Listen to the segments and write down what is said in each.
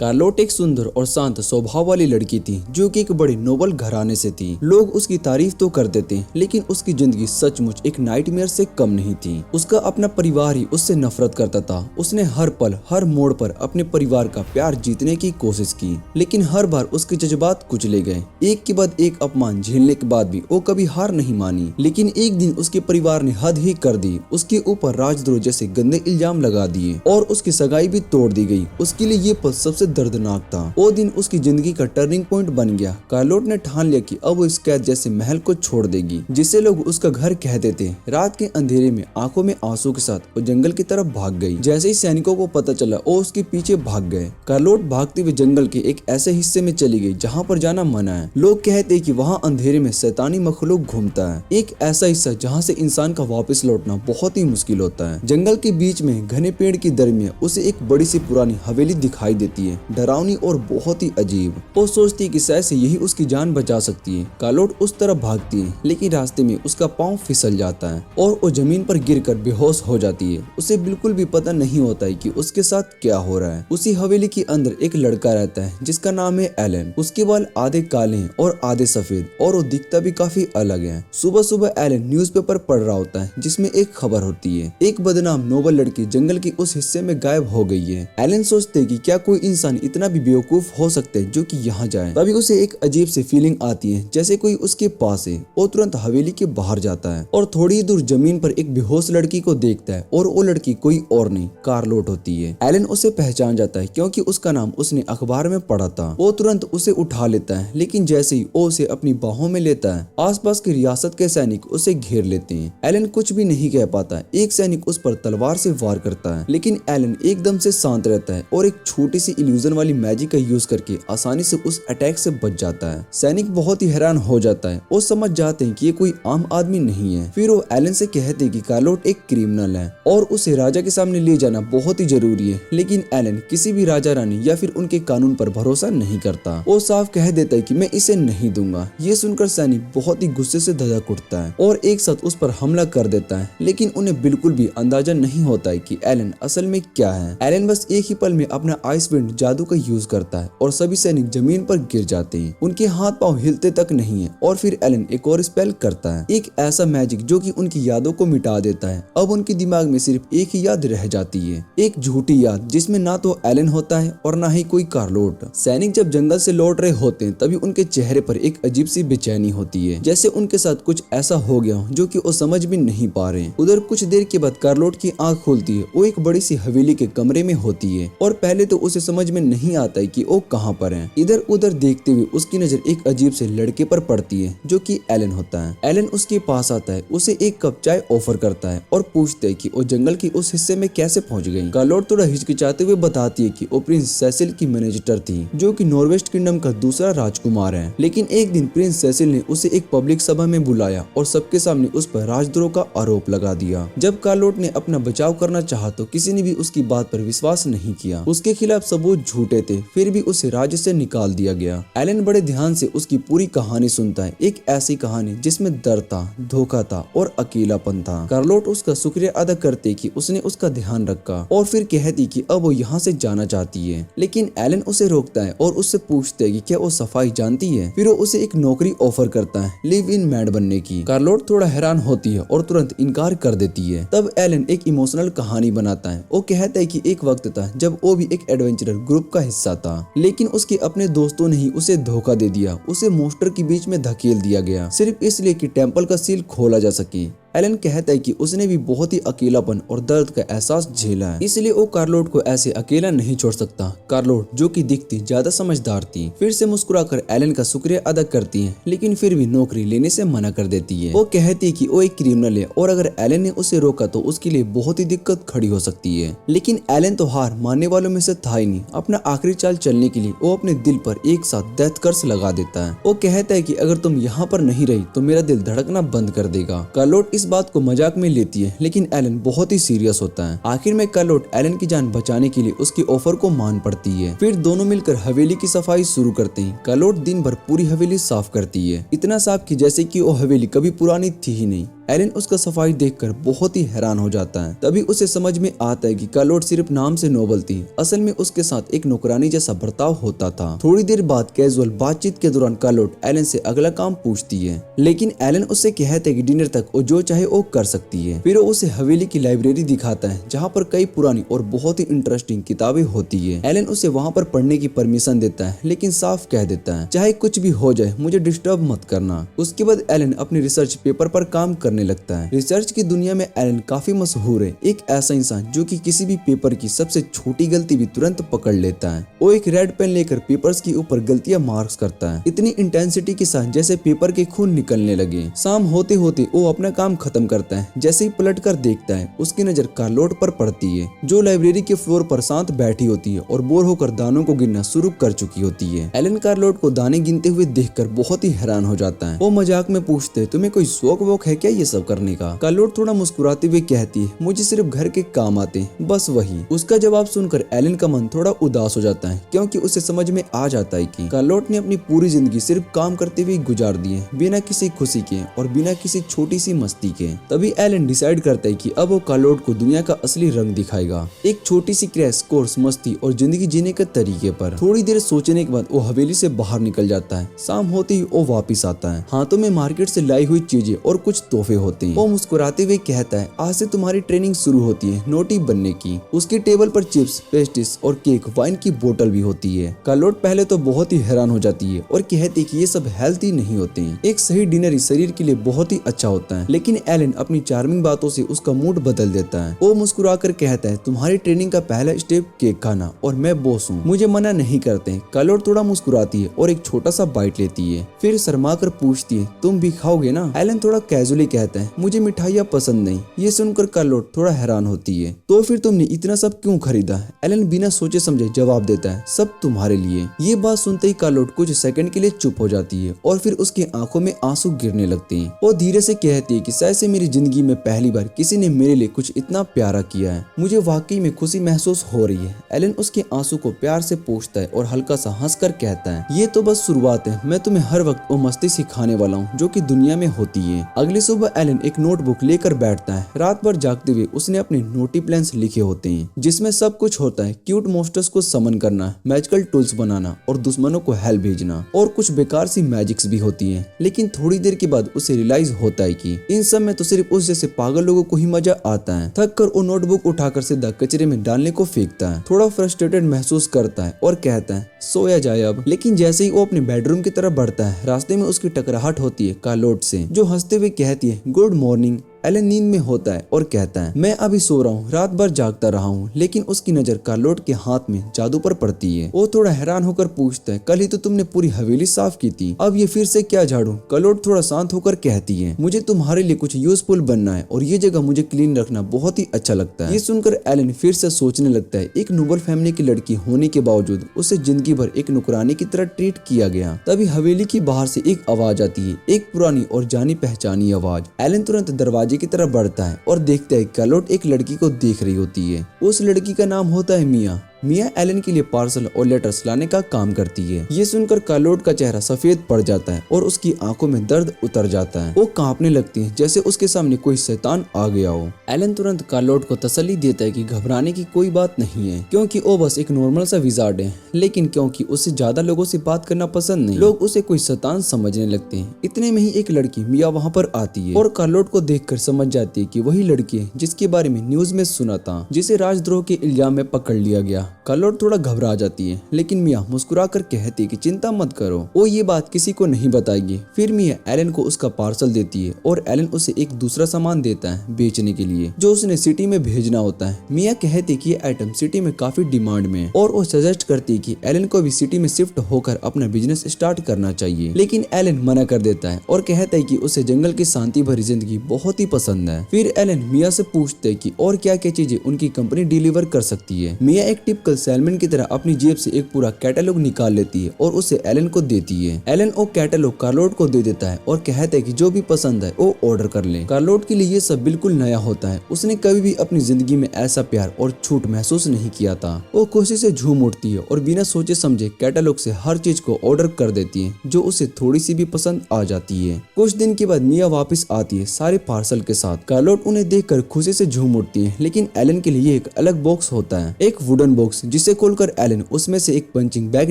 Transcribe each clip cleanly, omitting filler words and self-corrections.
कार्लोट एक सुंदर और शांत स्वभाव वाली लड़की थी जो कि एक बड़े नोबल घराने से थी। लोग उसकी तारीफ तो करते थे लेकिन उसकी जिंदगी सचमुच एक नाइटमेयर से कम नहीं थी। उसका अपना परिवार ही उससे नफरत करता था। उसने हर पल हर मोड़ पर अपने परिवार का प्यार जीतने की कोशिश की लेकिन हर बार उसके जज्बात कुचले गए। एक के बाद एक अपमान झेलने के बाद भी वो कभी हार नहीं मानी। लेकिन एक दिन उसके परिवार ने हद ही कर दी। उसके ऊपर राजद्रोह जैसे गंदे इल्जाम लगा दिए और उसकी सगाई भी तोड़ दी गई। उसके लिए ये पल सबसे दर्दनाक था। वो दिन उसकी जिंदगी का टर्निंग पॉइंट बन गया। कार्लोट ने ठान लिया कि अब वो इस कैद जैसे महल को छोड़ देगी जिसे लोग उसका घर कहते थे। रात के अंधेरे में आंखों में आंसू के साथ वो जंगल की तरफ भाग गई। जैसे ही सैनिकों को पता चला वो उसके पीछे भाग गए। कार्लोट भागते हुए जंगल के एक ऐसे हिस्से में चली गई जहाँ पर जाना मना है। लोग कहते हैं कि वहाँ अंधेरे में शैतानी मखलूक घूमता है। एक ऐसा हिस्सा जहाँ से इंसान का वापस लौटना बहुत ही मुश्किल होता है। जंगल के बीच में घने पेड़ की दरमियान उसे एक बड़ी सी पुरानी हवेली दिखाई देती है, डरावनी और बहुत ही अजीब। वो सोचती है कि शायद से यही उसकी जान बचा सकती है। कार्लोट उस तरफ भागती है लेकिन रास्ते में उसका पाँव फिसल जाता है और वो जमीन पर गिरकर बेहोश हो जाती है। उसे बिल्कुल भी पता नहीं होता है कि उसके साथ क्या हो रहा है। उसी हवेली के अंदर एक लड़का रहता है जिसका नाम है एलन। उसके बाल आधे काले हैं और आधे सफेद और वो दिखता भी काफी अलग है। सुबह सुबह एलन न्यूज़पेपर पढ़ रहा होता है जिसमें एक खबर होती है, एक बदनाम नोबल लड़की जंगल के उस हिस्से में गायब हो गई है। एलन सोचते कि क्या कोई इंसान इतना भी बेवकूफ हो सकता है जो कि यहाँ जाए। तभी उसे एक अजीब सी फीलिंग आती है जैसे कोई उसके पास है। वो तुरंत हवेली के बाहर जाता है और थोड़ी दूर जमीन पर एक बेहोश लड़की को देखता है और वो लड़की कोई और नहीं कार्लोट होती है। एलन उसे पहचान जाता है क्योंकि उसका नाम उसने अखबार में पढ़ा था। वो तुरंत उसे उठा लेता है लेकिन जैसे ही वो उसे अपनी बाहों में लेता है आसपास की रियासत के सैनिक उसे घेर लेते हैं। एलन कुछ भी नहीं कह पाता। एक सैनिक उस पर तलवार से वार करता है लेकिन एलन एकदम से शांत रहता है और एक छोटी सी इल्यूजन वाली मैजिक का यूज करके आसानी से उस अटैक से बच जाता है। सैनिक बहुत ही हैरान हो जाता है। वो समझ जाते हैं कि ये कोई आम आदमी नहीं है। फिर वो एलन से कहते हैं कि कार्लोट एक क्रिमिनल है और उसे राजा के सामने ले जाना बहुत ही जरूरी है। लेकिन एलन किसी भी राजा रानी या फिर उनके कानून पर भरोसा नहीं करता। वो साफ कह देता है कि मैं इसे नहीं दूंगा। ये सुनकर सैनिक बहुत ही गुस्से से धधक उठता है और एक साथ उस पर हमला कर देता है लेकिन उन्हें बिल्कुल भी अंदाजा नहीं होता है कि एलन असल में क्या है। एलन बस एक ही पल में अपना आइस विंड जादू का यूज करता है और सभी सैनिक जमीन पर गिर जाते हैं। उनके हाथ पांव हिलते तक नहीं है और फिर एलन एक और स्पेल करता है, एक ऐसा मैजिक जो कि उनकी यादों को मिटा देता है। अब उनके दिमाग में सिर्फ एक ही याद रह जाती है, एक झूठी याद जिसमें ना तो एलन होता है और ना ही कोई कार्लोट। सैनिक जब जंगल से लौट रहे होते हैं तभी उनके चेहरे पर एक अजीब सी बेचैनी होती है जैसे उनके साथ कुछ ऐसा हो गया जो कि वो समझ भी नहीं पा रहे। उधर कुछ देर के बाद कार्लोट की आंख खुलती है। वो एक बड़ी सी हवेली के कमरे में होती है और पहले तो उसे समझ में नहीं आता है कि वो कहाँ पर है। इधर उधर देखते हुए उसकी नजर एक अजीब से लड़के पर पड़ती है जो कि एलन होता है। एलन उसके पास आता है, उसे एक कप चाय ऑफर करता है और पूछते है कि वो जंगल के उस हिस्से में कैसे पहुंच गई। कार्लोट थोड़ा हिचकिचाते हुए बताती है कि वो प्रिंस सेसिल की मैनेजर थी जो कि नॉर्वेस्ट किंगडम का दूसरा राजकुमार है। लेकिन एक दिन प्रिंस सेसिल ने उसे एक पब्लिक सभा में बुलाया और सबके सामने उस पर राजद्रोह का आरोप लगा दिया। जब कार्लोट ने अपना बचाव करना चाहा तो किसी ने भी उसकी बात पर विश्वास नहीं किया। उसके खिलाफ सबूत झूठे थे फिर भी उसे राज्य से निकाल दिया गया। एलन बड़े ध्यान से उसकी पूरी कहानी सुनता है, एक ऐसी कहानी जिसमें डर था, धोखा था और अकेलापन था। कार्लोट उसका शुक्रिया अदा करते कि उसने उसका ध्यान रखा और फिर कहती कि अब वो यहाँ से जाना चाहती है। लेकिन एलन उसे रोकता है और उससे पूछते है कि क्या वो सफाई जानती है। फिर वो उसे एक नौकरी ऑफर करता है, लिव इन मैड बनने की। कार्लोट थोड़ा हैरान होती है और तुरंत इनकार कर देती है। तब एलन एक इमोशनल कहानी बनाता है। वो कहता है कि एक वक्त था जब वो भी एक एडवेंचरर ग्रुप का हिस्सा था लेकिन उसके अपने दोस्तों ने ही उसे धोखा दे दिया। उसे मॉन्स्टर के बीच में धकेल दिया गया सिर्फ इसलिए कि टेंपल का सील खोला जा सके। एलन कहता है कि उसने भी बहुत ही अकेलापन और दर्द का एहसास झेला है इसलिए वो कार्लोट को ऐसे अकेला नहीं छोड़ सकता। कार्लोट जो कि दिखती ज्यादा समझदार थी फिर से मुस्कुराकर एलन का शुक्रिया अदा करती है लेकिन फिर भी नौकरी लेने से मना कर देती है। वो कहती है कि वो एक क्रिमिनल है और अगर एलन ने उसे रोका तो उसके लिए बहुत ही दिक्कत खड़ी हो सकती है। लेकिन एलन तो हार मानने वालों में से था ही नहीं। अपना आखिरी चाल चलने के लिए वो अपने दिल पर एक साथ डेथ कर्स लगा देता है। वो कहता है कि अगर तुम यहाँ पर नहीं रही तो मेरा दिल धड़कना बंद कर देगा। कार्लोट इस बात को मजाक में लेती है लेकिन एलन बहुत ही सीरियस होता है। आखिर में कार्लोट एलन की जान बचाने के लिए उसकी ऑफर को मान पड़ती है। फिर दोनों मिलकर हवेली की सफाई शुरू करते हैं। कार्लोट दिन भर पूरी हवेली साफ करती है, इतना साफ कि जैसे कि वो हवेली कभी पुरानी थी ही नहीं। एलन उसका सफाई देखकर बहुत ही हैरान हो जाता है। तभी उसे समझ में आता है कि कार्लोट सिर्फ नाम से नोबल थी, असल में उसके साथ एक नौकरानी जैसा बर्ताव होता था। थोड़ी देर बाद कैजुअल बातचीत के दौरान कार्लोट एलन से अगला काम पूछती है, लेकिन एलन उससे कहते है कि डिनर तक वो जो चाहे वो कर सकती है। फिर वो उसे हवेली की लाइब्रेरी दिखाता है जहाँ पर कई पुरानी और बहुत ही इंटरेस्टिंग किताबें होती है। एलन उसे वहाँ पर पढ़ने की परमिशन देता है, लेकिन साफ कह देता है चाहे कुछ भी हो जाए मुझे डिस्टर्ब मत करना। उसके बाद एलन अपनी रिसर्च पेपर पर काम करने लगता है। रिसर्च की दुनिया में एलन काफी मशहूर है, एक ऐसा इंसान जो कि किसी भी पेपर की सबसे छोटी गलती भी तुरंत पकड़ लेता है। वो एक रेड पेन लेकर पेपर्स के ऊपर गलतियां मार्क्स करता है, इतनी इंटेंसिटी के साथ जैसे पेपर के खून निकलने लगे। शाम होते होते वो अपना काम खत्म करता है। जैसे ही पलट कर देखता है उसकी नजर कार्लोट पर पड़ती है, जो लाइब्रेरी के फ्लोर पर शांत बैठी होती है और बोर होकर दानों को गिनना शुरू कर चुकी होती है। एलन कार्लोट को दाने गिनते हुए देखकर बहुत ही हैरान हो जाता है। वो मजाक में पूछते तुम्हें कोई शौक वोक है क्या ये सब करने का? कार्लोट थोड़ा मुस्कुराते हुए कहती है मुझे सिर्फ घर के काम आते, बस वही। उसका जवाब सुनकर एलन का मन थोड़ा उदास हो जाता है, क्योंकि उसे समझ में आ जाता है कि कार्लोट ने अपनी पूरी जिंदगी सिर्फ काम करते हुए गुजार दी है, बिना किसी खुशी के और बिना किसी छोटी सी मस्ती के। तभी एलन डिसाइड करता है कि अब वो कार्लोट को दुनिया का असली रंग दिखाएगा, एक छोटी सी क्रैश कोर्स मस्ती और जिंदगी जीने के तरीके पर। थोड़ी देर सोचने के बाद वो हवेली से बाहर निकल जाता है। शाम होते ही वो वापिस आता है, हाथों में मार्केट से लाई हुई चीजें और कुछ तोहफे होते हैं। वो मुस्कुराते हुए कहता है आज से तुम्हारी ट्रेनिंग शुरू होती है नोटी बनने की। उसकी टेबल पर चिप्स, पेस्ट्रीज और केक, वाइन की बोतल भी होती है। कार्लोट पहले तो बहुत ही हैरान हो जाती है और कहती कि ये सब हेल्थी नहीं होते हैं, एक सही डिनर शरीर के लिए बहुत ही अच्छा होता है। लेकिन एलन अपनी चार्मिंग बातों से उसका मूड बदल देता है। वो मुस्कुराकर कहता है तुम्हारी ट्रेनिंग का पहला स्टेप केक खाना और मैं बॉस हूँ, मुझे मना नहीं करते। कार्लोट थोड़ा मुस्कुराती है और एक छोटा सा बाइट लेती है, फिर शर्मा कर पूछती है तुम भी खाओगे ना? एलन थोड़ा कैजुअली कहता है मुझे मिठाइयाँ पसंद नहीं। ये सुनकर कार्लोट थोड़ा हैरान होती है, तो फिर तुमने इतना सब क्यों खरीदा? एलन बिना सोचे समझे जवाब देता है सब तुम्हारे लिए। ये बात सुनते ही कार्लोट कुछ सेकंड के लिए चुप हो जाती है और फिर उसकी आंखों में आंसू गिरने लगते हैं। वो धीरे से कहती है कि शायद से मेरी जिंदगी में पहली बार किसी ने मेरे लिए कुछ इतना प्यारा किया है, मुझे वाकई में खुशी महसूस हो रही है। एलन उसके आंसू को प्यार से पोंछता है और हल्का सा हंसकर कहता है ये तो बस शुरुआत है, मैं तुम्हें हर वक्त वो मस्ती सिखाने वाला हूँ जो कि दुनिया में होती है। अगली सुबह एलन एक नोटबुक लेकर बैठता है। रात भर जागते हुए उसने अपने नोटी प्लान्स लिखे होते हैं, जिसमें सब कुछ होता है, क्यूट मॉन्स्टर्स को समन करना, मैजिकल टूल्स बनाना और दुश्मनों को हेल भेजना, और कुछ बेकार सी मैजिक्स भी होती है। लेकिन थोड़ी देर के बाद उसे रियलाइज होता है कि इन सब में तो सिर्फ उस जैसे पागल लोगों को ही मजा आता है। थक कर वो नोटबुक उठाकर सीधा कचरे में डालने को फेंकता है। थोड़ा फ्रस्ट्रेटेड महसूस करता है और कहता है सोया जाए अब। लेकिन जैसे ही वो अपने बेडरूम की तरफ बढ़ता है, रास्ते में उसकी टकराहट होती है कार्लोट से, जो हंसते हुए कहती है गुड मॉर्निंग। एलन नींद में होता है और कहता है मैं अभी सो रहा हूँ, रात भर जागता रहा हूँ। लेकिन उसकी नजर कार्लोट के हाथ में जादू पर पड़ती है। वो थोड़ा हैरान होकर पूछता है कल ही तो तुमने पूरी हवेली साफ की थी, अब ये फिर से क्या झाड़ू? कार्लोट थोड़ा शांत होकर कहती है मुझे तुम्हारे लिए कुछ यूजफुल बनना है और ये जगह मुझे क्लीन रखना बहुत ही अच्छा लगता है। ये सुनकर एलन फिर से सोचने लगता है एक नोबल फैमिली की लड़की होने के बावजूद उसे जिंदगी भर एक नुकरानी की तरह ट्रीट किया गया। तभी हवेली की बाहर से एक आवाज आती है, एक पुरानी और जानी पहचानी आवाज। एलन तुरंत दरवाजे की तरफ बढ़ता है और देखता है कार्लोट एक लड़की को देख रही होती है। उस लड़की का नाम होता है मिया। मिया एलन के लिए पार्सल और लेटर्स लाने का काम करती है। ये सुनकर कार्लोट का चेहरा सफेद पड़ जाता है और उसकी आंखों में दर्द उतर जाता है। वो कांपने लगती है जैसे उसके सामने कोई शैतान आ गया हो। एलन तुरंत कार्लोट को तसल्ली देता है कि घबराने की कोई बात नहीं है, क्योंकि वो बस एक नॉर्मल सा विजार्ड है। लेकिन क्योंकि उसे ज्यादा लोगों से बात करना पसंद नहीं, लोग उसे कोई शैतान समझने लगते हैं। इतने में ही एक लड़की मिया वहाँ पर आती है और कार्लोट को देखकर समझ जाती है कि वही लड़की है जिसके बारे में न्यूज में सुना था, जिसे राजद्रोह के इल्जाम में पकड़ लिया गया। कार्लोट थोड़ा घबरा जाती है, लेकिन मिया मुस्कुराकर कहती है कि चिंता मत करो, वो ये बात किसी को नहीं बताएगी। फिर मिया एलन को उसका पार्सल देती है और एलन उसे एक दूसरा सामान देता है बेचने के लिए, जो उसने सिटी में भेजना होता है। मिया कहती है कि ये आइटम सिटी में काफी डिमांड में है और वो सजेस्ट करती है कि एलन को भी सिटी में शिफ्ट होकर अपना बिजनेस स्टार्ट करना चाहिए। लेकिन एलन मना कर देता है और कहता है कि उसे जंगल की शांति भरी जिंदगी बहुत ही पसंद है। फिर एलन मिया से पूछते है कि और क्या क्या चीजें उनकी कंपनी डिलीवर कर सकती है। मिया एक टिप टिपिकल सेलमैन की तरह अपनी जेब से एक पूरा कैटलॉग निकाल लेती है और उसे एलन को देती है। एलन वो कैटलॉग कार्लोट को दे देता है और कहता है कि जो भी पसंद है वो ऑर्डर कर ले। कार्लोट के लिए ये सब बिल्कुल नया होता है। उसने कभी भी अपनी जिंदगी में ऐसा प्यार और छूट महसूस नहीं किया था। वो खुशी से झूम उठती है और बिना सोचे समझे कैटलॉग से हर चीज को ऑर्डर कर देती है जो उसे थोड़ी सी भी पसंद आ जाती है। कुछ दिन के बाद मिया वापस आती है सारे पार्सल के साथ। कार्लोट उन्हें देखकर खुशी से झूम उठती है, लेकिन एलन के लिए एक अलग बॉक्स होता है, एक वुडन बॉक्स, जिसे खोलकर एलन उसमें से एक पंचिंग बैग